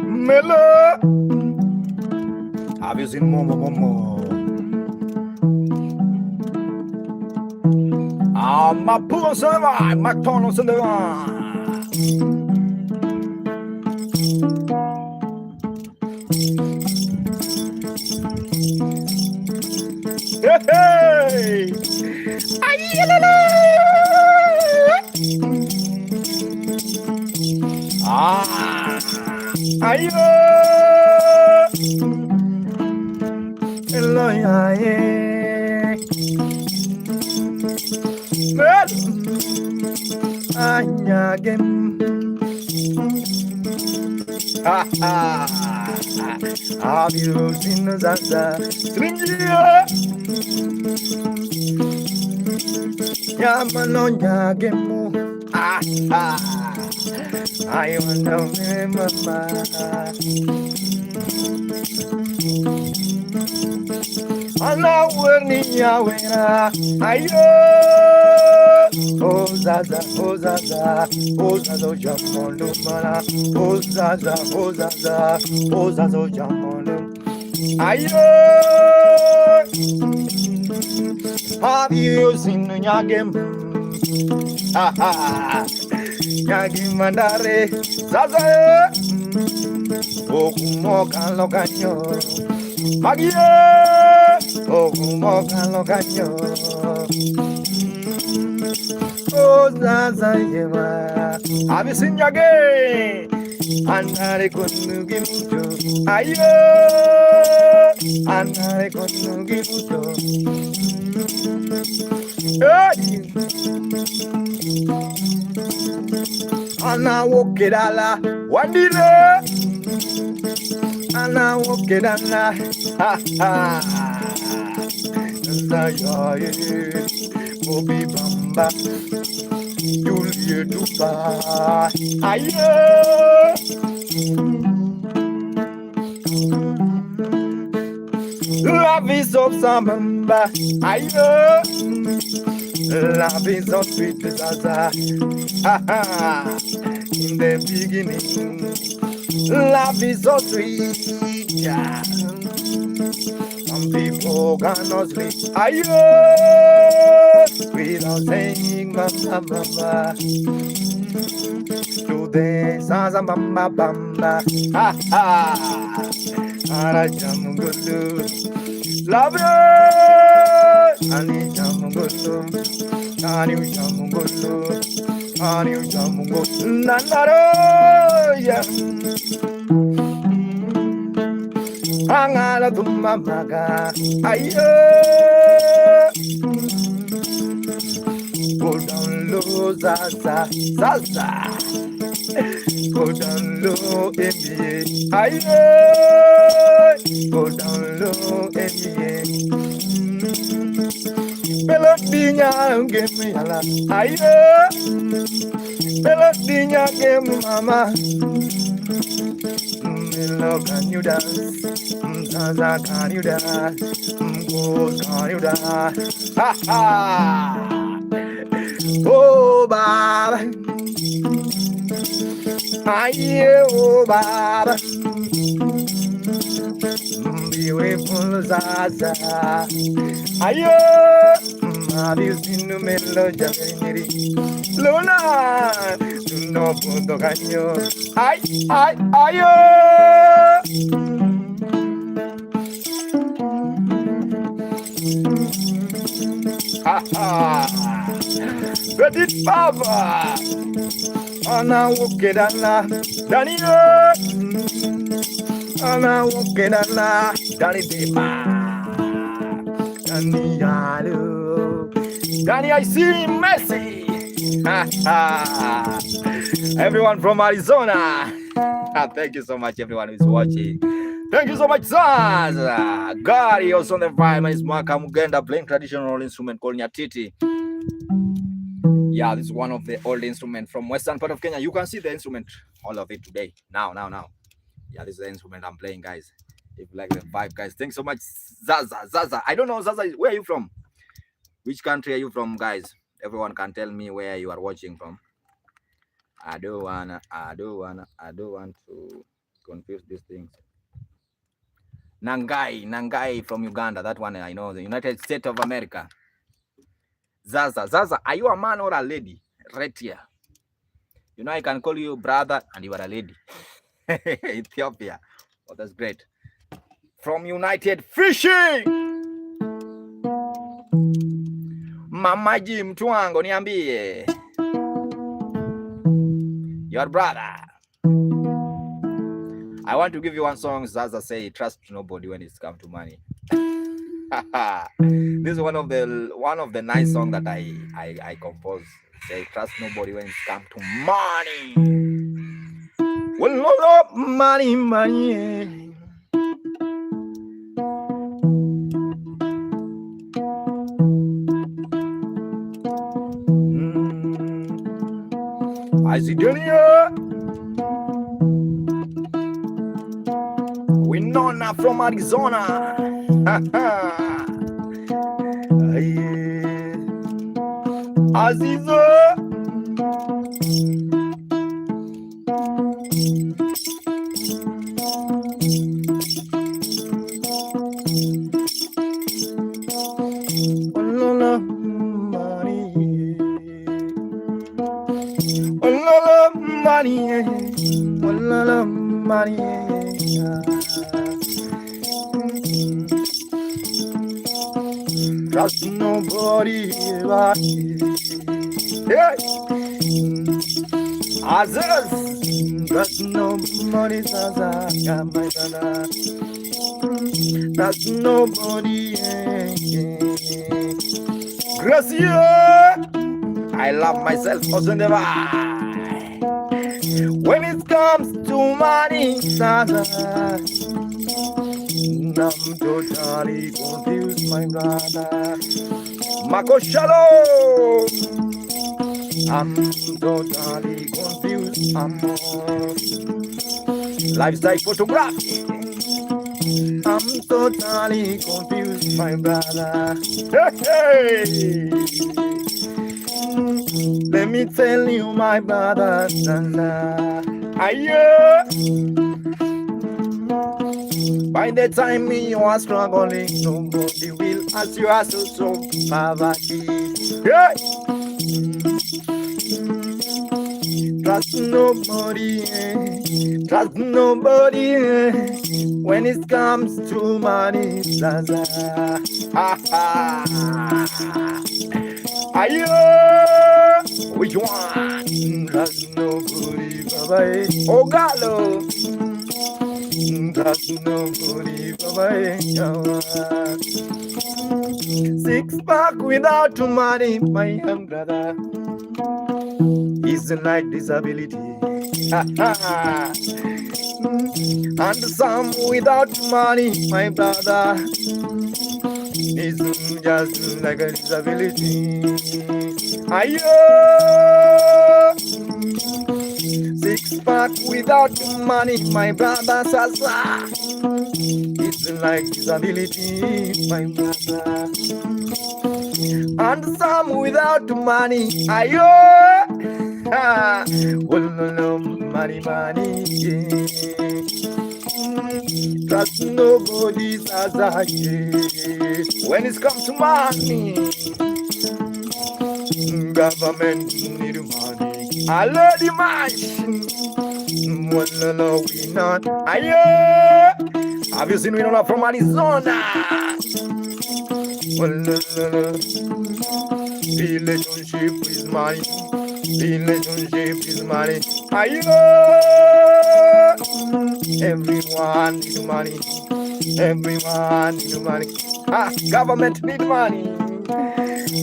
Melo, have you seen Momo? My pool survive, McDonald's in the line. Hey! Ayo! Eloyaye! Anyagem! Have you seen Zaza? Stringia! Yamanonyagemu! I wonder mama. Ana weni yawera ayo. Oh Zaza, oh Zaza, oh Zaza jamono mala. Oh Zaza, oh Zaza, oh Zaza jamono ayo. Have you seen Nyagem? Nyagi mandare Zaza Okumoka lokanyo Magie Okumoka lokanyo Oh Zaza yewa Have you seen Nyage? Andare konugi mucho Ayo Andare konugi mucho Ana wokedala wandire Ana wokedala ha ha Zayaye Obi bamba Julie dupa Aye Love is of samba Aye Love is so sweet, Zaza. In the beginning, love is so sweet. Yeah. Some people cannot sleep. Aye, without saying mama, mama. Today, Zaza, mama, bamba. Ha ha. Arajamungulu. Love you. Ani jamungulu. Ani jamungulu. Ani jamungulu. Nanaro ya. Angala dumamaga. Ayo. Go down low, Zaza, Zaza. Go down low, NBA. Ayo. Go down low, NBA. Pelodinya give me a lot. Ayo. Pelodinya give me mama. Love, can you dance? Zaza, can you dance? Go, can you dance? Ha ha! Oh, Baba. Aye, oh, Baba. Beautiful Zaza. Aye. Have you seen the melody? Luna, no punto caño. Ay, ay, ay, ha ha. Petit Papa, Ana wokedana, Daniel, Ana wokedana, Dani Bima, Dani Yalu, Dani I see Messi. Everyone from Arizona. Thank you so much, everyone who's watching. Thank you so much, Zaza. Gary also on the vibe. My name is Maka Mugenda, playing traditional instrument called nyatiti. Yeah, this is one of the old instruments from western part of Kenya. You can see the instrument, all of it today. Now. Yeah, this is the instrument I'm playing, guys. If you like the vibe, guys. Thanks so much, Zaza. I don't know, Zaza, where are you from? Which country are you from, guys? Everyone can tell me where you are watching from. I don't want to confuse these things. Nangai from Uganda. That one I know. The United States of America. Zaza, are you a man or a lady? Right here. You know I can call you brother and you are a lady. Ethiopia. Oh, that's great. From United Fishing. Mamaji mtu wangu niambie. Your brother. I want to give you one song. Zaza say, trust nobody when it's come to money. This is one of the nice songs that I composed. Say, trust nobody when it's come to money. Well, no, money. I see Dunia. Winona from Arizona. Aziza. money, money. Trust nobody, yeah. Others, trust nobody, my brother. Trust nobody, Gracia. I love myself also never. When it comes to money, I'm totally confused, my brother. Mako Shalom. I'm totally confused. Lifestyle photography. I'm totally confused, my brother. Hey. Let me tell you, my brother, by the time you are struggling, nobody will ask you as so poverty. Yeah. Trust nobody, trust nobody. When it comes to money, Zaza. Which one? Trust nobody, bye. Oh, Galo. Trust nobody, bye. 6-pack without money, my young brother. It's like disability. And some without money, my brother, is just like a disability. 6-pack without money, my brother, Sasa. It's like disability, my brother. And some without money, money, money, yeah. Trust nobody's as I when it comes to money. Government need money. I love the money. We not. Have you seen Winona from Arizona? Relationship is money. Relationship is money. Everyone need money. Everyone need money. Government need money.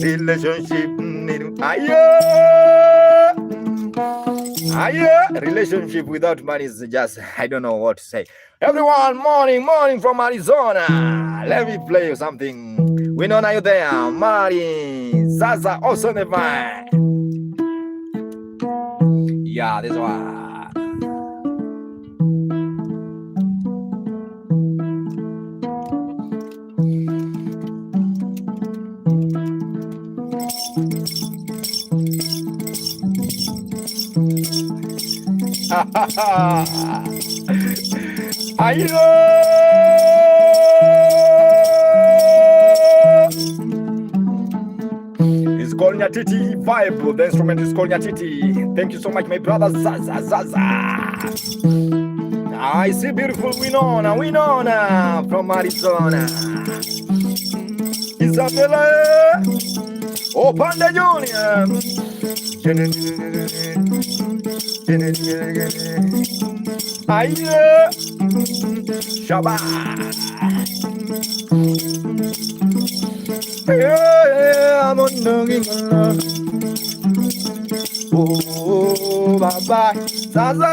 Relationship need relationship without money is just, I don't know what to say. Everyone, morning from Arizona. Let me play you something. We know now you there. Mari, Zaza, also the vibe. Yeah, this one. It's called nyatiti vibe. The instrument is called nyatiti. Thank you so much, my brother Zaza. I see beautiful Winona from Arizona. Isabella, Panda Junior. Shabbat. I'm on love. Oh, bye. Zaza.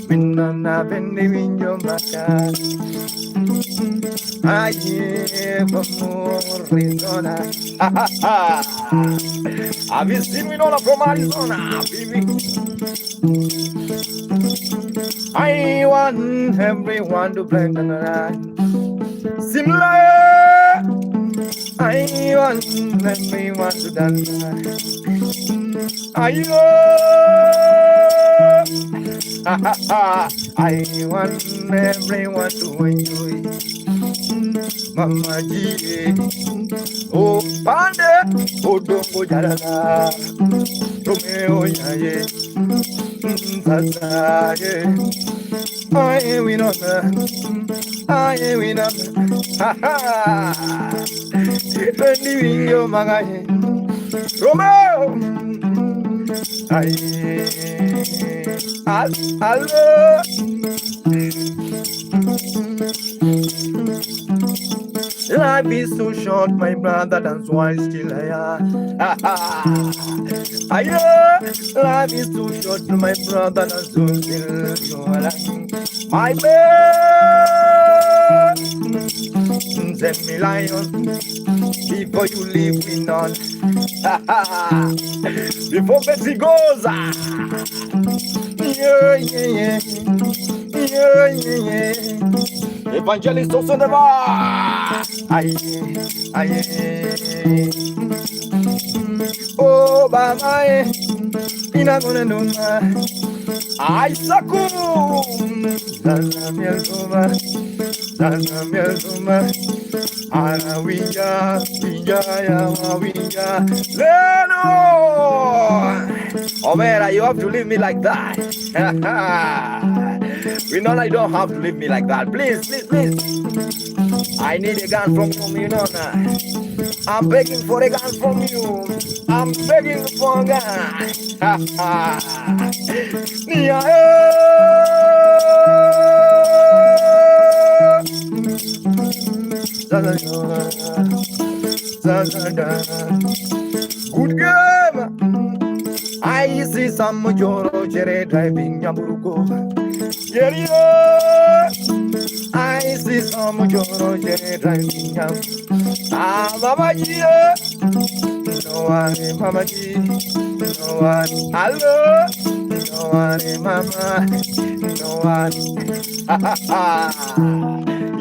Winona bending your maca. I am Arizona. Have you seen Winona from Arizona, baby? I want everyone to blend and ride. Similar. I want everyone to dance. I want everyone to enjoy. Mama G, oh Pande, oh Dongo Jarala, Rome oh yeah, yeah. Zaza, yeah. I we know, I we know. Ha ha. When you in your magaye, Romeo. Hello. Life is so short, my brother, that's why still I am. Life is too short, my brother, that's why still you are. My man, send me lion before you leave me none. Before Betsy goes, yeah, yeah, yeah, yeah, yeah, yeah. Evangelist also never. Aye, aye. Oh, Baba, ina gonna know my. Ay, saku. Zaza miel zuma. Ara winja, ya winja. Leno. Omera, you have to leave me like that. We know I don't have to leave me like that. Please, please, please. I need a gun from you, you know now. I'm begging for a gun from you. I'm begging for a gun. Good game. I see some Joro Jere driving Yaburugo. Yeah, I see some Joro Jere driving Yaburugo. Ah, Mama G. No one, Mama G. No one. Hello. No one, Mama. No one.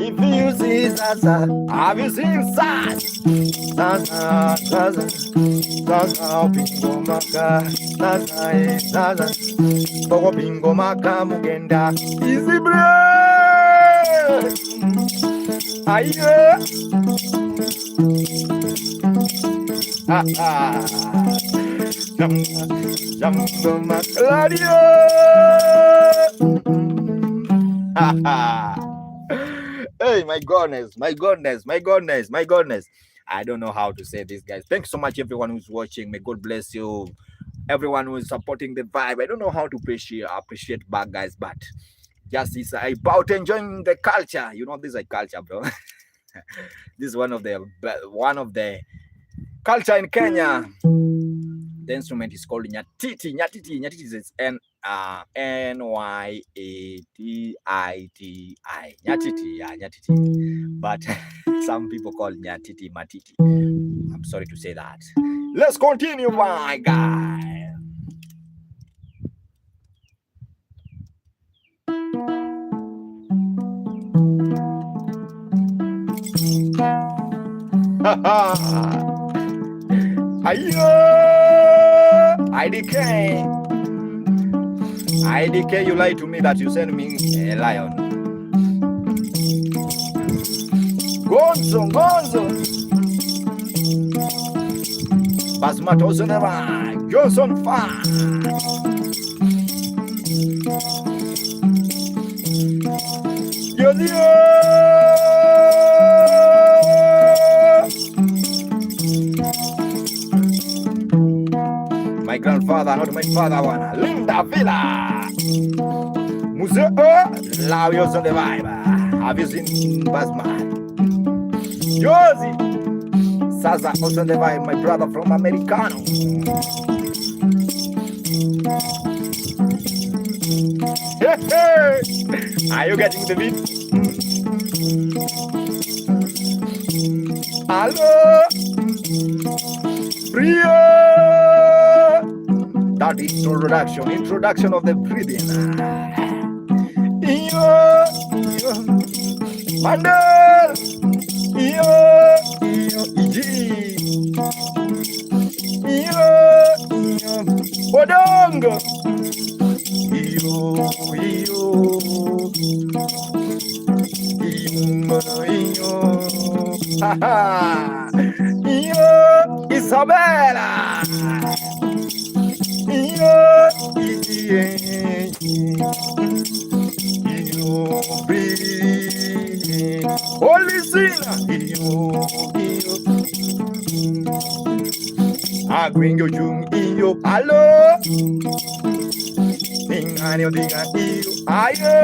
If you see Zaza, have you seen Zaza? Zaza, Zaza, Zaza, Bingo Maka, Zaza, Zaza, Bogo Bingo Maka Mugenda, Easy Bread! Aye! Ha ha! Jambo Maclario! Ha ha! Hey, my goodness, my goodness, my goodness, my goodness. I don't know how to say this, guys. Thanks so much, everyone who's watching. May God bless you. Everyone who is supporting the vibe. I don't know how to appreciate back, guys, but just it's about enjoying the culture. You know, this is a culture, bro. This is one of the culture in Kenya. The instrument is called nyatiti. Nyatiti is N-Y-A-T-I-T-I. Nyatiti, yeah, nyatiti. But some people call nyatiti matiti. I'm sorry to say that. Let's continue, my guy. IDK, you lied to me that you sent me a lion. Gonzo. Basmatos never. Johnson Fan. My grandfather, not my father, one. Linda Villa. Museo, Labios on the vibe. Have you seen Basman? Josie. Saza also on the vibe, my brother from Americano. Hey. Are you getting the beat? Hello. Rio. That introduction of the breathing. Mandel. Odongo. Isabella. Holy sinner, I bring you jung iyo hello. Ningani odinga iyo ayo.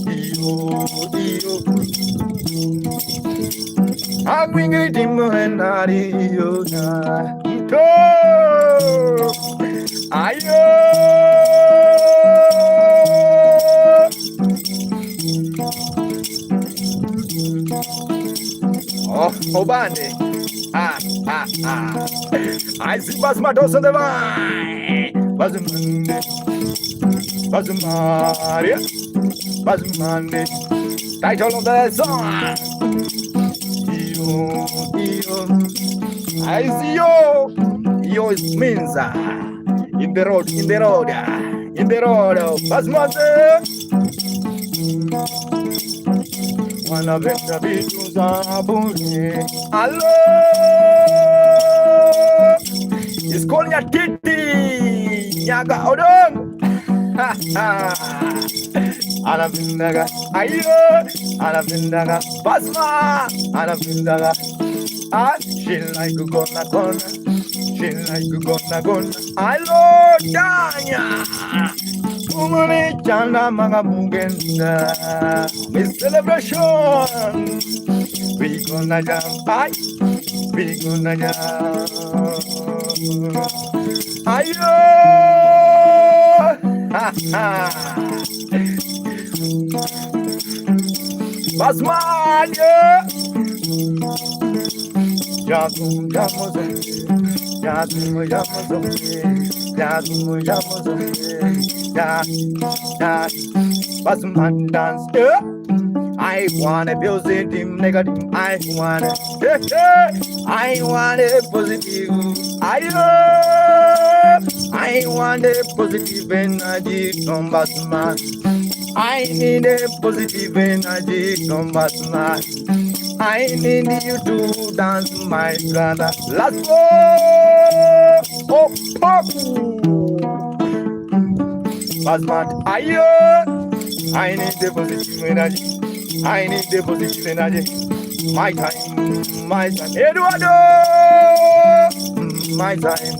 Iyo. I bring you dimu enari iyo na. Ayo. Oh, Obane. I see Basmatos on the vine. Basmande. Title of the song. I see you. Yo means in the road. Basmande. Wanna bet the beatles are bullying. Hello, it's calling a titty. Yaga odong. Anavindaga, ayo, Anavindaga, Basma, Anavindaga. She like a gonna. Hello, Danya. Kumani chanda mga mugenda. It's celebration. We gonna jump, we gonna jump. Ayo, Basmanya. Basman dance. I want a positive, negative. I want a positive. I want a positive energy from Basman. I need a positive energy from Basman. I need you to dance, my brother. Let's go! Oh, pop! Basman, I need the positive energy. My time. Eduardo! My time.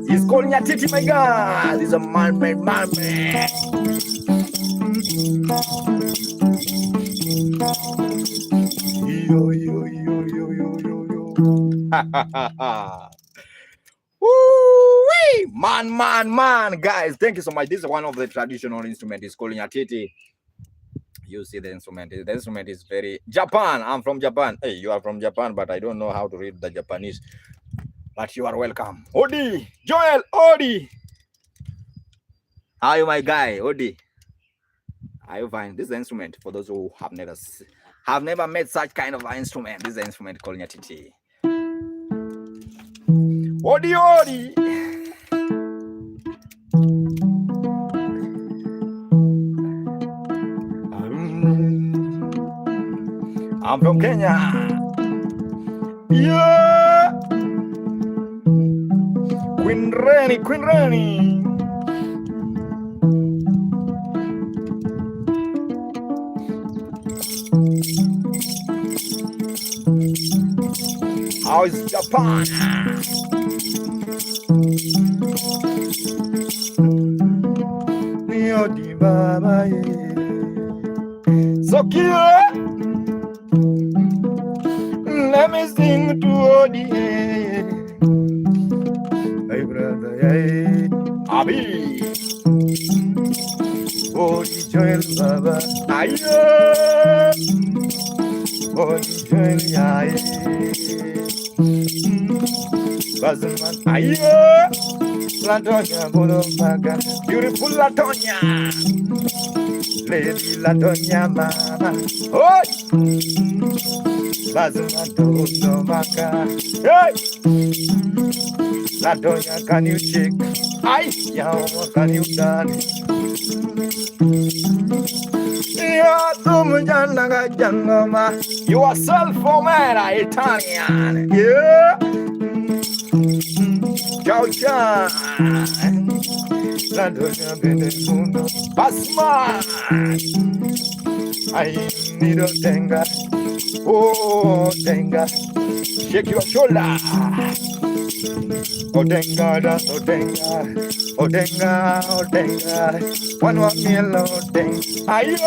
He's calling nyatiti, my God. He's a man. Yo. Woo-wee! Man, guys, thank you so much. This is one of the traditional instruments. It's called nyatiti. You see the instrument. The instrument is very Japan. I'm from Japan. Hey, you are from Japan, but I don't know how to read the Japanese. But you are welcome. Odi, Joel, Odi. How are you, my guy, Odi? Are you fine? This is the instrument for those who have never met such kind of instrument. This is the instrument called nyatiti. Odi. I'm from Kenya. Yeah. Queen Rani. How is Japan? So cute. Let me sing to Odi. Hey brother, hey. Abi. Odi Joel Baba. Ayo. Odi Joel Yai. Bazman. Ayo. Latonya Bolomaga. Beautiful Latonya. Lady Latonya Mama. Oi. Bazman Bolomaga. Hey. Latonya, can you check? Can you dance? You are self-made Italian. Yeah. Ciao ciao. La doña vende el mundo. Basma. Ay, miro tenga. Oh, tenga. Shake your shoulder. Odenga, odenga, odenga, odenga. One meal, odenga. Ayo.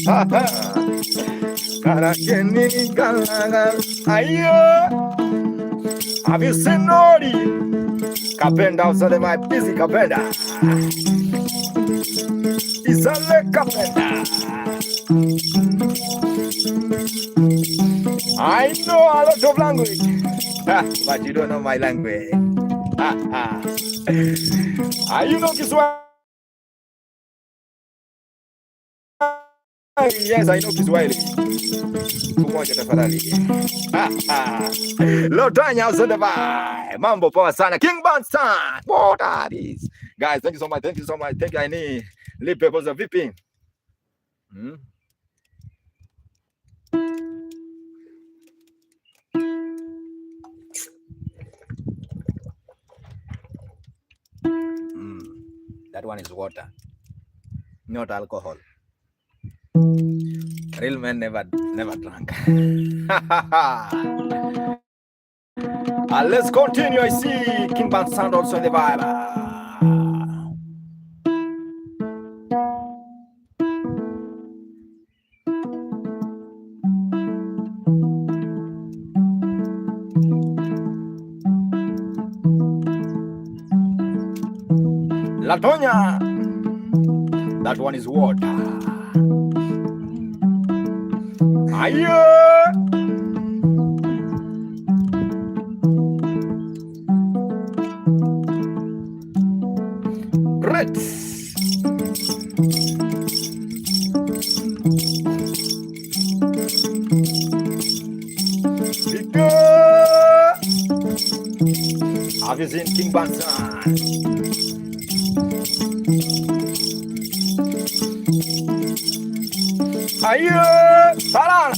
Ha ha. Karakeni kalaga. Ayo. Have you seen Nori? Kapenda outside my busy kapenda. Isale kapenda. I know a lot of language, but you don't know my language. You know Kiswahili? Yes, I know Kiswahili. Kumoja tafadhali. Lotanya Uzundavai. Mambo poa sana. King Bansan. What are these? Guys, thank you so much. Thank you so much. Thank you. I need lipe kwanza vipi? That one is water, not alcohol. Real men never drank. Let's continue. I see King Band Sound also in the vibe. Latonya. That one is water. Aye. Great. Have you seen King Bansan? Aye, para.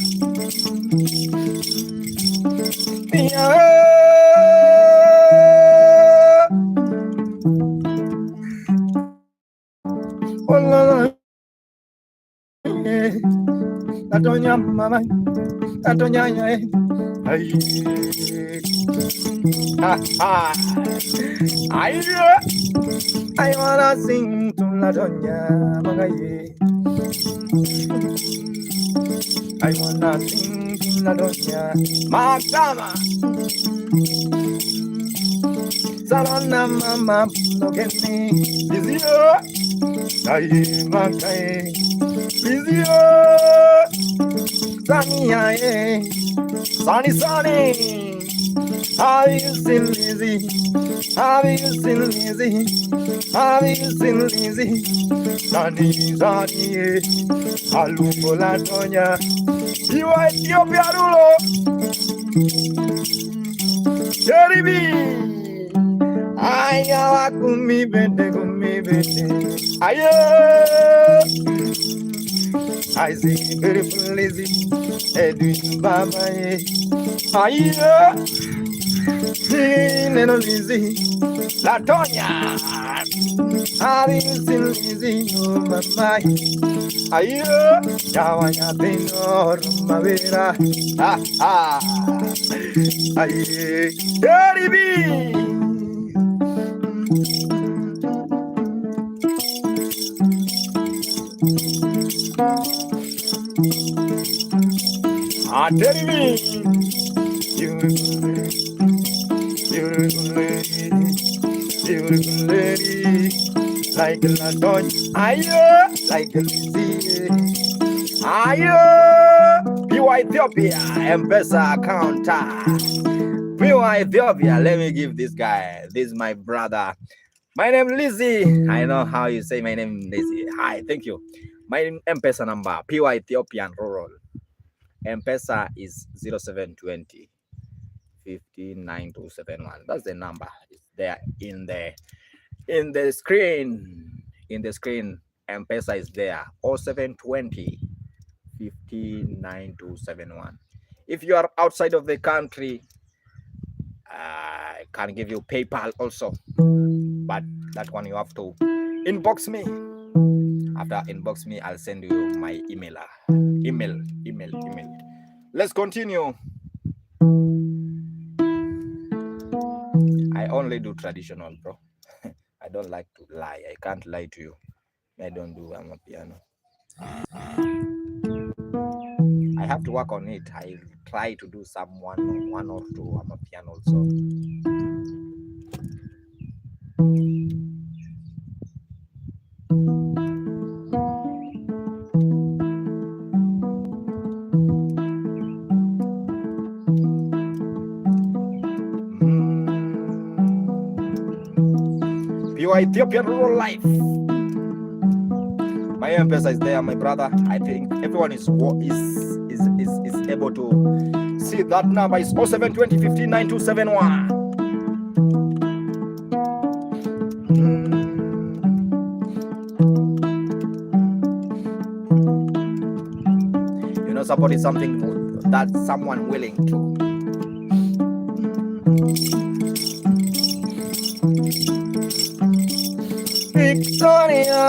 Latonya mama, Latonya ay, I wanna sing to Latonya mama. I wanna sing to Latonya Magdama. Salona mama, no get me. Bizio, ay makai. Bizio, Sunny, Sunny. Have you seen Lizzie? Have you seen Lizzie? Have you seen Lizzie? Sunny, Alumbo Latonya. You are Ethiopia Rulo. Jeremy. Ayawa kumi bende. Ayo. I see beautiful Lizzie. Edwin Baba. Ayo. Little Lizzie. Latonya. Have you seen Lizzie? Oh, mama. Ayo. Yawanya tenor mavera. Aye. Jeremy. Tell me, beautiful lady, like a Latonya, ayo, like a Lizzie, ayo, Pure Ethiopia, M-Pesa account, Pure Ethiopia. Let me give this guy. This is my brother. My name is Lizzie. I know how you say my name, Lizzie. Hi, thank you. My M-Pesa number, Pure Ethiopian Rural. M-Pesa is 0720 159271. That's the number. It's there in the screen. In the screen, M-Pesa is there. 0720 159271. If you are outside of the country, I can give you PayPal also, but that one you have to inbox me. After inbox me, I'll send you my email. Let's continue. I only do traditional, bro. I don't like to lie. I can't lie to you. I don't do amapiano. I have to work on it. I try to do some one or two amapiano also. Pure Ethiopian rural life. My M-Pesa is there, my brother. I think everyone is able to see that number. Is 0720 15 9271. You know, support is something that someone willing to. Victoria.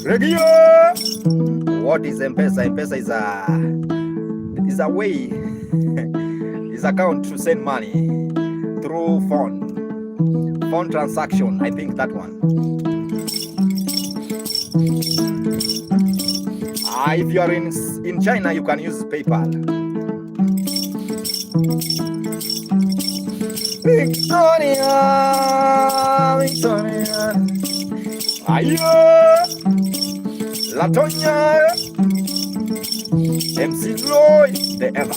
Radio. What is M-Pesa? M-Pesa is a way, is account to send money through phone transaction. I think that one. If you are in China, you can use PayPal. Victoria. Ayo, Latonya, MC Lloyd, the ever.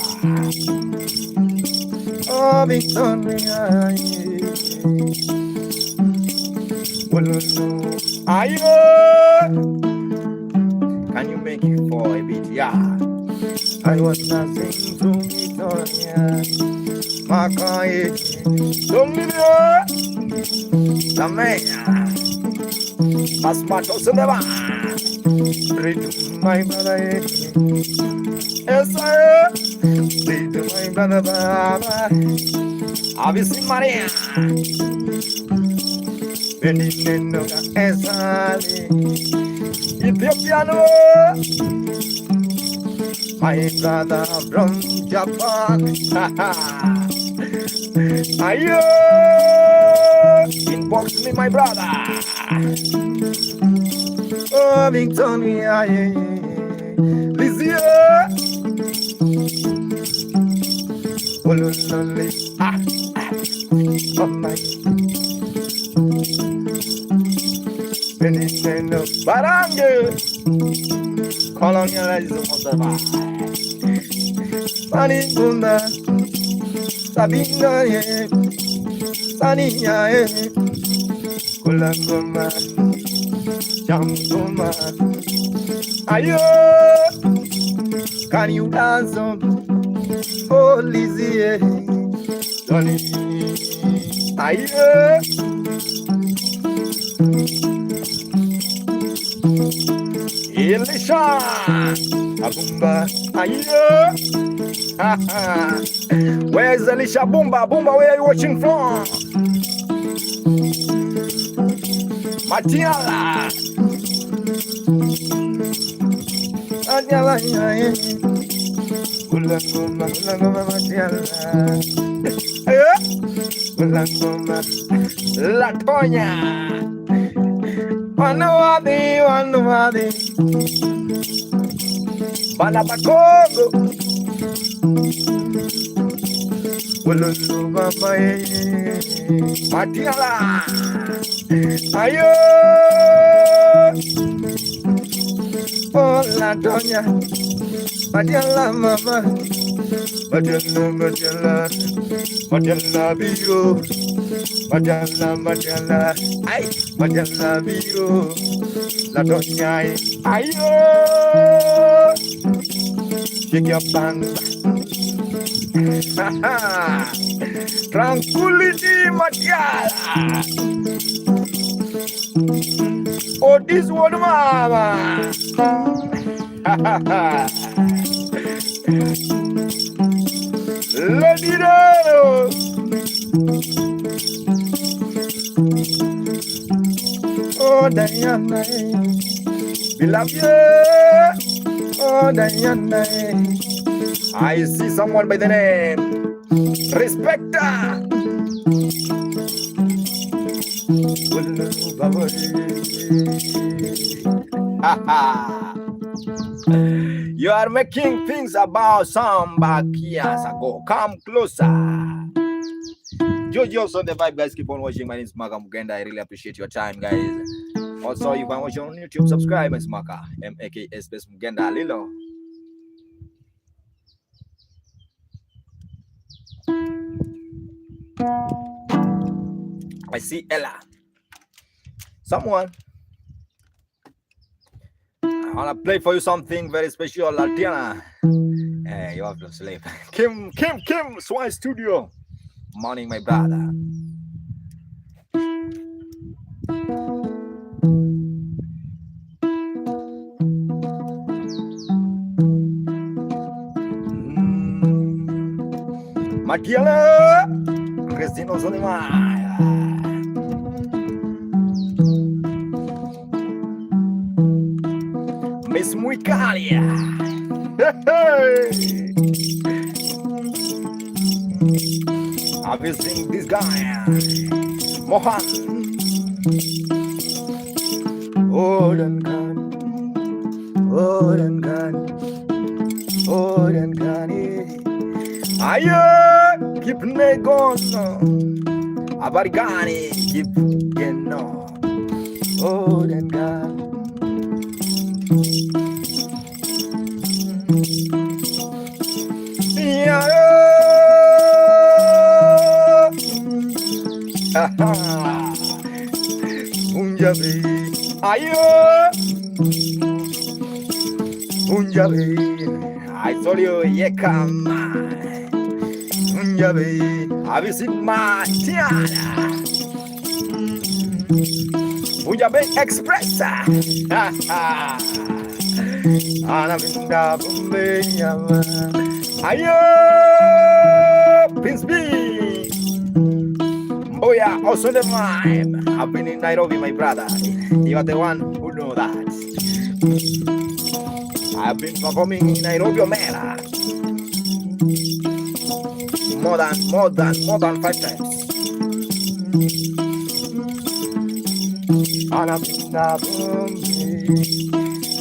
Oh, Victoria. Ayo, can you make it for a bit? Yeah. I was dancing to Victoria. Makai, Domino, La Meya, Asmato Cinema, read my brother, yes, sir, read my brother, Baba, have you seen Maria? Benino, Esali, Ethiopiano, my brother from Japan. Ayo, inbox me, my brother. Oh, Victoria, Lizzie, oh my, Benino, Barangue, colonialism of the Sani Bunda, Sabina, Sania, Kulangoma, Jamtoma. Ayo, can you dance on? Oh, Lizzie, Johnny, ayo. Elisha, Abumba, ayo. Where's Elisha? Bumba, where are you watching from? Matiala. Ulangoma, Matiala. Ulangoma, Latonya. Wanawadi. Balabakogo. Ululu mama Matiala. Ayo. Oh Latonya. Matiala mama. Matiala biro. Matiala. Ay, Matiala biro. Latonya. Ayo. Shake your band. Tranquility, Matiala. Oh, this one, mama. Let it know. Oh, Diana, we love you. Oh, Diana, I see someone by the name Respecta. You are making things about some back years ago. Come closer. Jojo's on the vibe, guys. Keep on watching. My name is Maka Mugenda. I really appreciate your time, guys. Also, you can watch on YouTube. Subscribe, it's Maka MAKA space Mugenda Lilo. I see Ella. Someone. I wanna play for you something very special, Latiana. Hey, you have to sleep. Kim, Swine Studio. Morning, my brother. Maquiela, Cristino Zonimaya. Miss Muicalia. Hey. Have you seen this guy? Mohan. Oden kan. Ayo, keep negon. Abarigani, keep geno. Oden kan. Punjabi, ayo, Punjabi, I told you, yeah, come on, Punjabi, have you seen my Tiana? Punjabi Express, Anavinda Bumbeya, ayo, Prince B. Oh yeah, also the vibe. I've been in Nairobi, my brother. You are the one who know that. I've been performing in Nairobi, Omera. More than 5 times.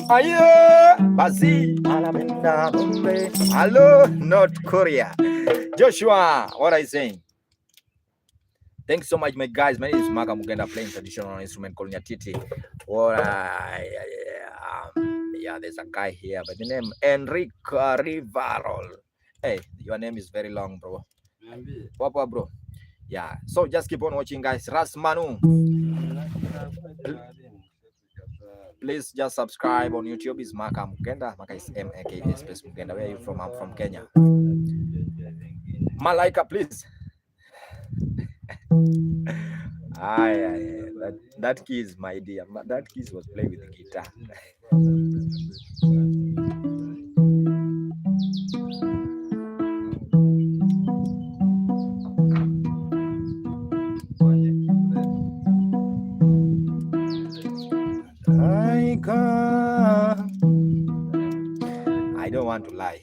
Ayo, Bazi, hello, North Korea. Joshua, what are you saying? Thanks so much, my guys. My name is Maka Mugenda, playing traditional instrument called nyatiti. Yeah, there's a guy here by the name Enrique Rivarol. Hey, your name is very long, bro. Papa, bro. Yeah, so just keep on watching, guys. Ras Manu. Please just subscribe on YouTube. It's Maka Mugenda. Maka is MAKA space Mugenda. Where are you from? I'm from Kenya. Malaika, please. That key is my dear. That key was playing with the guitar. I don't want to lie.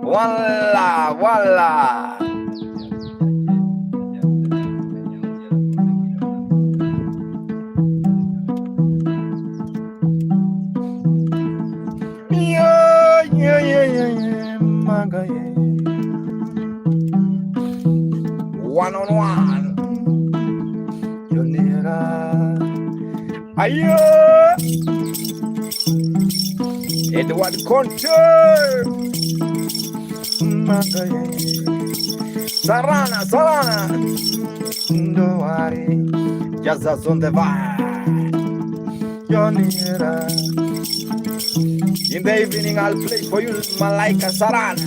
Voila. One. You're nearer. Ayo. Edward Concher. Sarana. Don't worry. Just as on the vibe. You're nearer. In the evening, I'll play for you Malaika Sarana.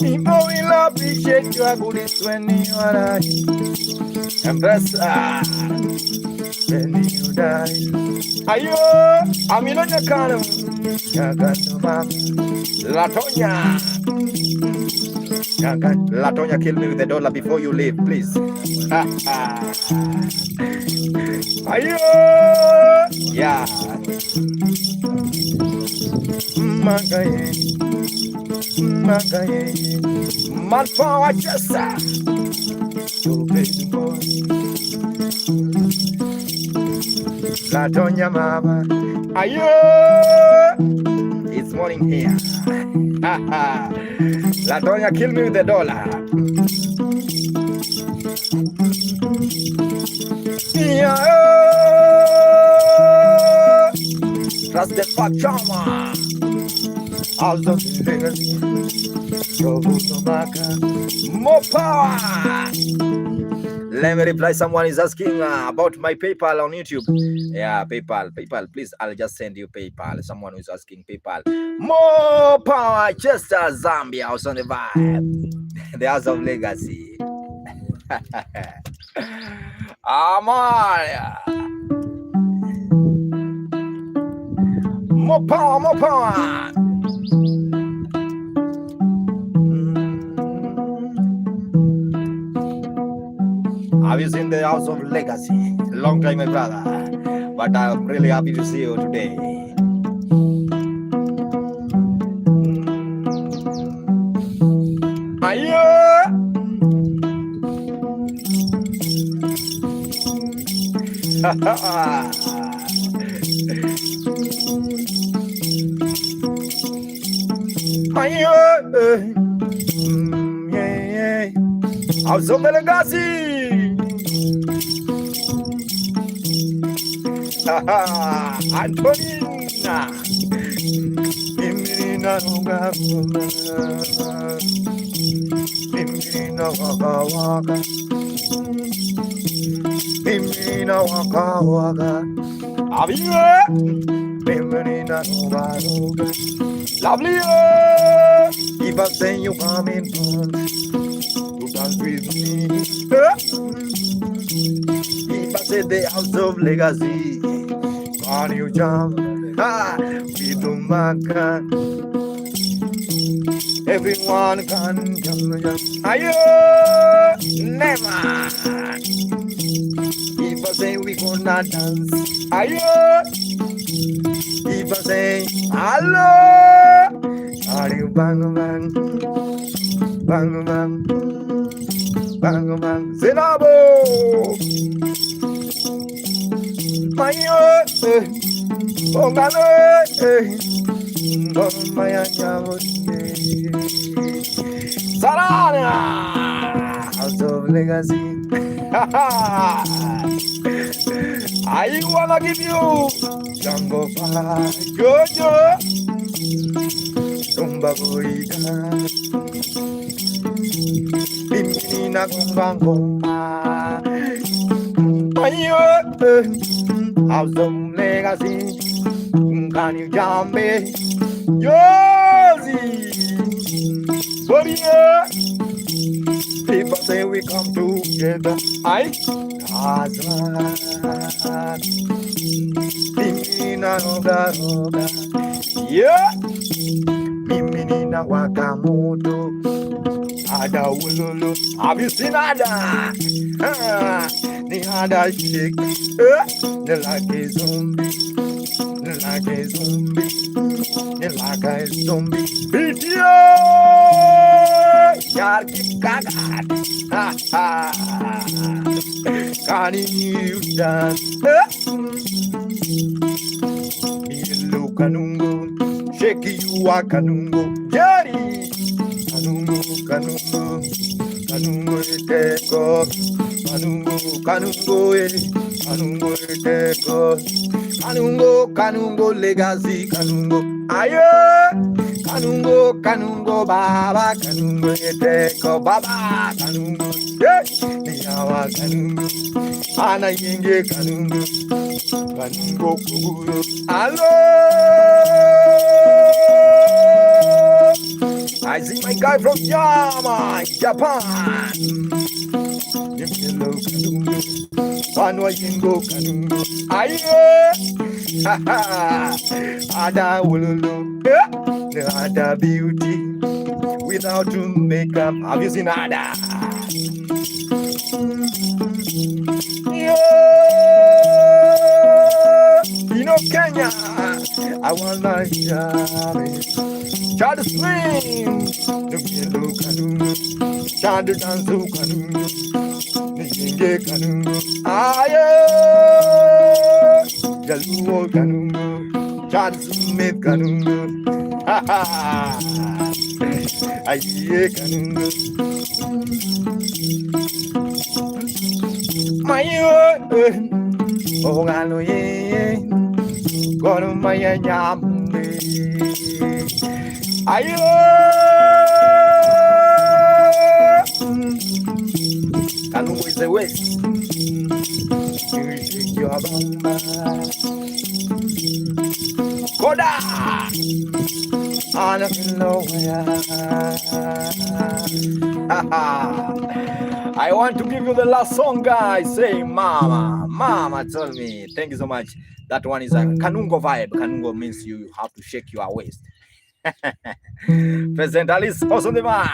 People will appreciate your goodness when you are right. Embrace when you Ayo, Amilonya Kano, Latonya. Latonya, kill me with $1 before you leave, please. Ayo, yeah. Magaye, man power just Latonya mama, ayo, it's morning here. Latonya, kill me with $1. Yeah, that's the fuck trauma. Also, more power. Let me reply. Someone is asking about my PayPal on YouTube. Yeah, PayPal. Please, I'll just send you PayPal. Someone who is asking PayPal. More power. Chester, Zambia, also on the vibe. The House of Legacy. Amaria. More power. Have you seen the House of Legacy? Long time, my brother. But I'm really happy to see you today. Ayo! Ayo! Yeah. House of Legacy! Antonina, Imina waka waka, Aviva, Imina lovely. If I say you come in, you dance with me. If I say the House of Legacy, can you jump? With the maca, everyone can jump. Ayo, never. If I say we gonna dance, ayo. If I say hello, are you bang bang, bang bang, bang bang, Zenabo. Mayo, oh malo, oh maya nyamo, Sarana, House of Legacy. I wanna give you Jungle Fire, Jojo, Tumba Boida, Pimina Kumbango, Mayo. House of Legacy, can you jump me? Yosi, Warrior. People say we come together. I Mimina Roga, yeah. Mimina Wakamoto, Ada Ululu. Have you seen Ada? The Ada shake, the like a zombie, the like a zombie. Video, Yarki Kagat, can you dance? Milu Kanungo, Shake you a Kanungo, Jerry, Kanungo, Teko, Kanungo, Legacy, Kanungo, Aye, Kanungo, Baba, Kanungo, Teko, Baba, Kanungo, Niyawa, Kanungo, Ana Yenge, Kanungo, Kuguro, Hello, I see my guy from Japan. Panwa Yingo Kanungo. Aye, Ada Ululu, the Ada beauty without makeup. Have you seen Ada? You know Kenya, I want my job. Child swing, the Gendo Kanungo, Child Danzo Kanungo, the Jinge Kanungo. Aye, Jaluo Kanungo, Child Smith Kanungo. Ha ha, Aye Kanungo. My oh, Galo ye, Goro Maya Yambe. Ayo, Kanungo is the west. You shake your bamba. Koda, I don't know where. I want to give you the last song, guys. Say, Mama, Mama, tell me. Thank you so much. That one is a Kanungo vibe. Kanungo means you have to shake your waist. President Alice, also the man.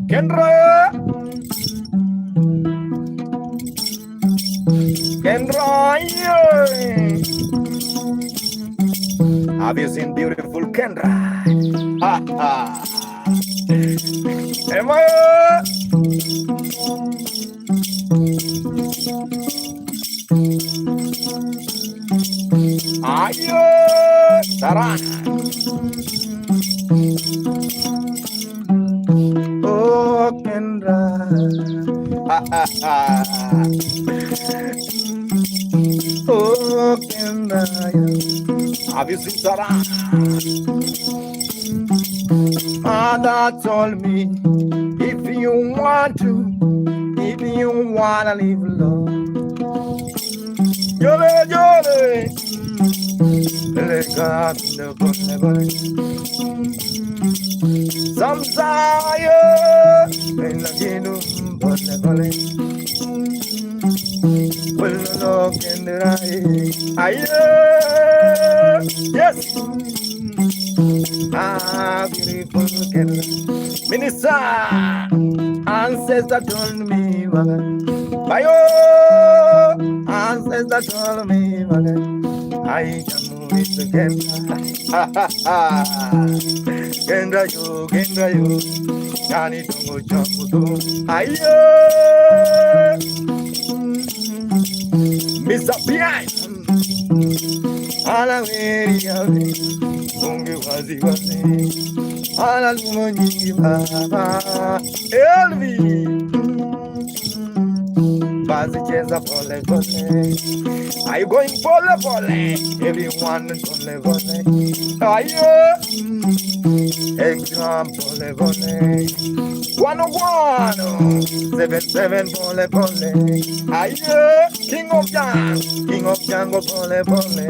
Kendra, have you seen beautiful Kendra? Ha ha. Emma. Ayo, Sarah. Oh, Kendra. Ha ha ha. Oh, Kendra. Have you seen Sarah? Mother told me, if you want to live long, Yole, yole, let God never. Some desire, and again, but never. Well, look in the eye. Yes. Ah, beautiful Kendra. Minister, ancestor told me, Bayo, ancestor told me, I can with the Kendra, Kendra, Johnny Tongo Jumbo, Ayo, Miss Apian, Ala Mary, Unge wazi, Ala Lumoni, Elvi. Cheza pole pole, are you going pole pole? Everyone pole pole. Ayo, exam pole pole. 101, 77 pole pole. Ayo, King of Django pole pole.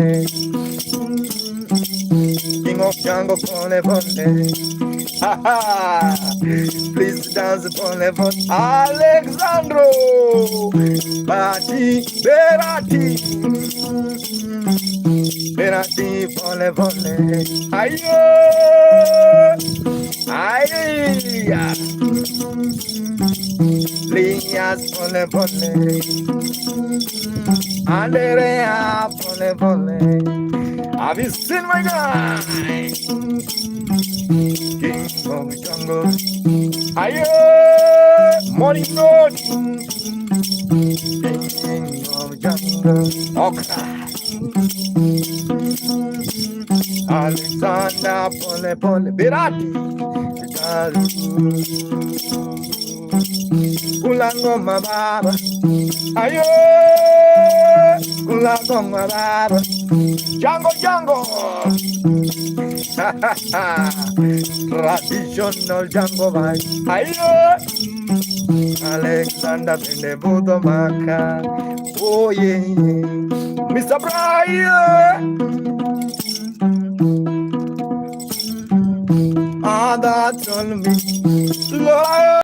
King of Django pole pole. Please dance pole pole. Alexandro. Berati, pole pole, ayo, Lias pole pole, Andrea pole pole. Have you seen my guy? King of Jungle, ayo, morning note. Alexander pole pole Berati Kulangoma baba ayo Kulangoma baba Django traditional Django vibe ayo Alexander Benebudo Maka. Oh yeah, Mr. Brian. Mother told me, Lord,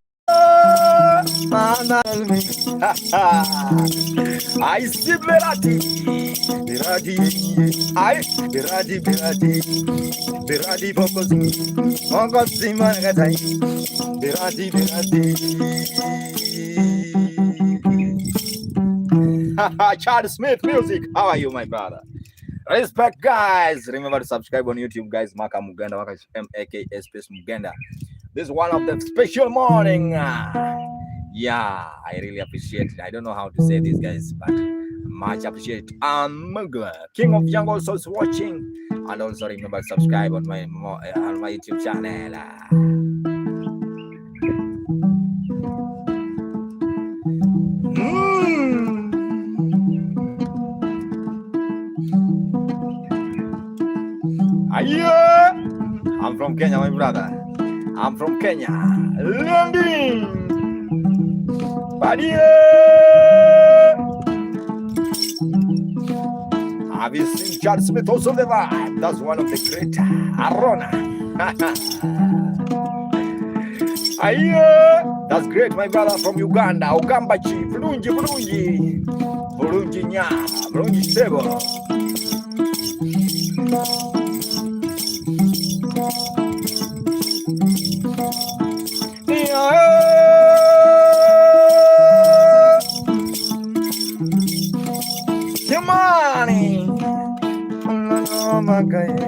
Mother told me, I see Berati, Berati, Bokosi, Managatai, Berati. Chad Smith music. How are you, my brother? Respect, guys. Remember to subscribe on YouTube, guys. Maka Muganda, Maka MAKA Space Muganda. This is one of the special morning. Yeah, I really appreciate it. I don't know how to say this, guys, but much appreciate. King of Young also is watching, and also remember to subscribe on my YouTube channel. I'm from Kenya, my brother. I'm from Kenya. London. Have you seen Chad Smith also the vibe? That's one of the great Arona. That's great, my brother from Uganda. Ugambachi, Bulungi nya, Bulungi stable. Money, oh my God,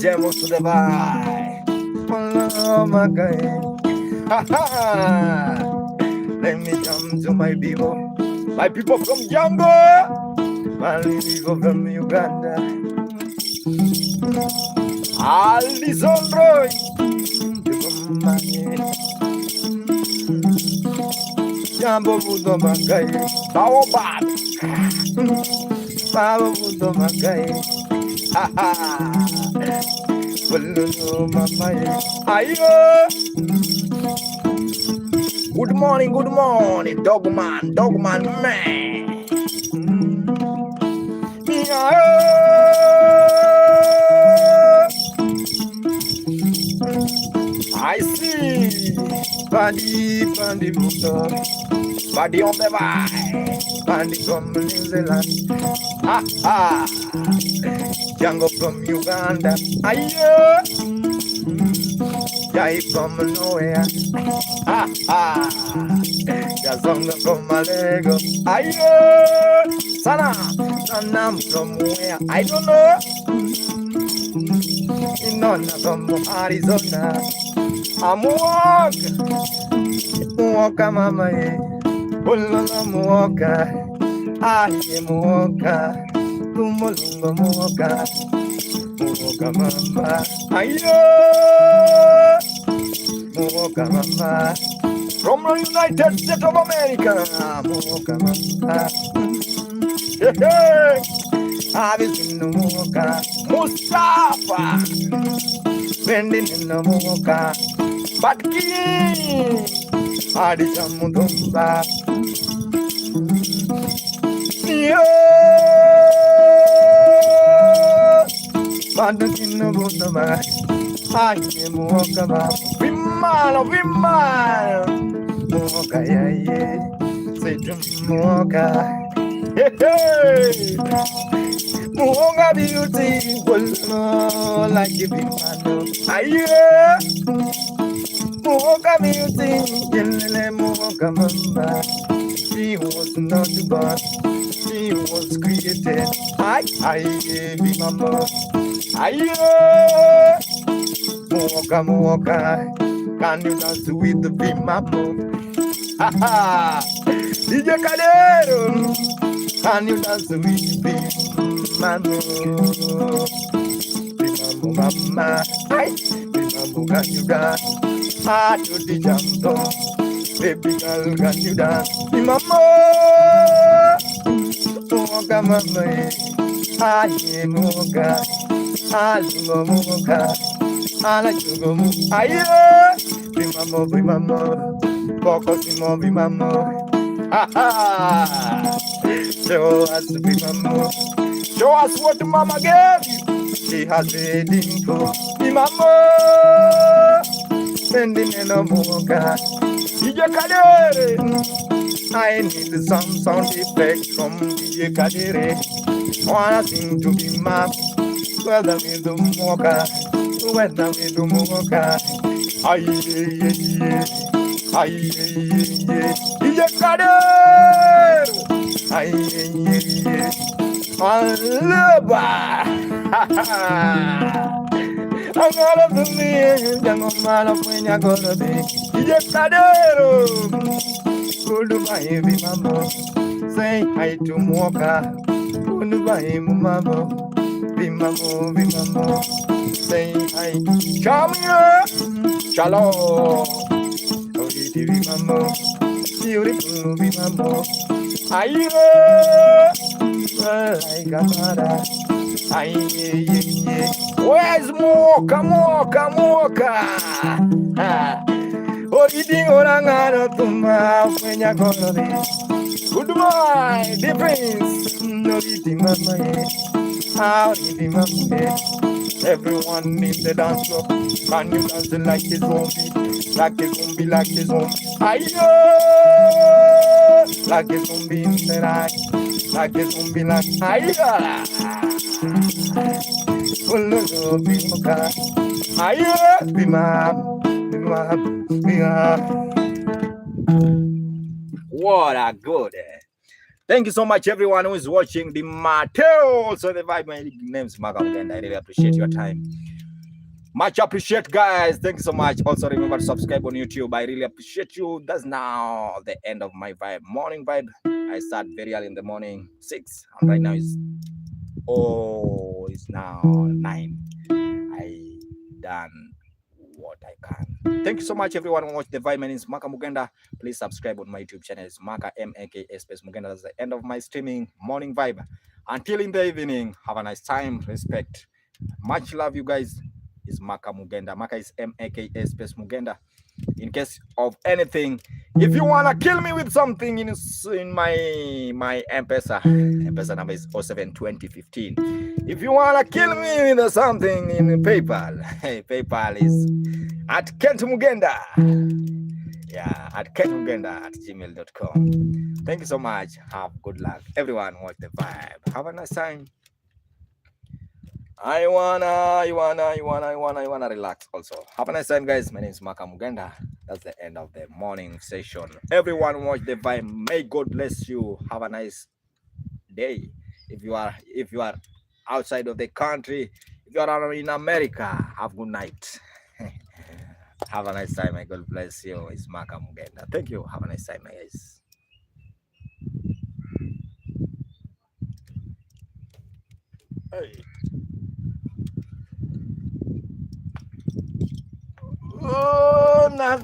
Jemo to the vibe, oh my God, let me come to my people from Jambo, my people from Uganda, all this on road, Jambo Budo Magai, Baobab. Baba Budo Magai, Good morning, Dogman man. I see Bandi Budo, Badi on the vibe, Bandi from New Zealand, Django from Uganda, Jai from nowhere, Jazonga from Malego, Sanam from where, I don't know, Inona from Arizona, I'm walk, mama, Ulala muoka, aye muoka, tumulunga muoka, muoka mama, ayo, muoka mama, from the United States of America, muoka mama, Avis in the muoka, Mustafa, bending in the muoka, but king, Adisa Mudumba. Madakina Butama, I am Mokama, Vimal, Moka, say to Moka, Moka beauty, well, like you be Aye, Moka beauty, Yelele Moka Mamba, she was not born. She was created. I be mama. Moka. Can you dance with the big mama? DJ Cadero. Can you dance with the big mama? Big mama. Big mama, can you dance? To the jump. Baby girl, can you dance? Big mama. Moka mama, aye moka, alugo moka, alajugo moka, aye, bimamo, boko simo bimamo, ha ha. Show us bimamo, show us what mama gave you. She has a dimple, bimamo. sending in a mocha. DJ Kadere. I need some sound effects from DJ Kadere. Wanna sing to be my weather with the mocha. Weather with the mocha. Aye, yeah, yeah. Aye, yeah, yeah. DJ Kadere. Aye, yeah, yeah. Alaba. I'm gonna be, young man of when you're gonna be. DJ Kadere. Goodbye, mama. Say hi to Mocha. Goodbye, mama. Be mama. Say hi. Chamia. Shalom. Oh, be mama. Beautiful, be mama. Aye, like a mother. Aye. Where's Mocha? Oh, eating orangano to my when you're gonna be. Goodbye, the prince. No eating mama. How eating mama. Everyone in the dance floor. Can you dance like a zombie? Like a zombie, like a zombie. Ayo! Like a zombie in the night. Like a zombie, like Ayo! Ulu be mocha. Ayo! Be mom. What a good. Thank you so much, everyone who is watching the Mateo. So the vibe, my name is Mark and I really appreciate your time. Much appreciate, guys. Thank you so much. Also, remember to subscribe on YouTube. I really appreciate you. That's now the end of my vibe. Morning vibe. I start very early in the morning, 6. And right now it's now 9. I done what I can. Thank you so much, everyone who watched the vibe. My name is Maka Mugenda. Please subscribe on my YouTube channel. It's Maka MAKA space Mugenda. That's the end of my streaming morning vibe. Until in the evening, have a nice time. Respect. Much love, you guys. Is Maka Mugenda. Maka is MAKA space Mugenda. In case of anything, if you wanna kill me with something in my M-Pesa number is 072015. If you wanna kill me with something in PayPal, PayPal is at Kent Mugenda. Yeah, at kentmugenda@gmail.com. Thank you so much. Have good luck. Everyone watch the vibe. Have a nice time. I wanna relax also. Have a nice time, guys. My name is Maka Mugenda. That's the end of the morning session. Everyone watch the vibe. May God bless you. Have a nice day. If you are outside of the country, if you are in America, have good night. Have a nice time. May God bless you. It's Maka Mugenda. Thank you. Have a nice time, guys. Hey. Oh, na.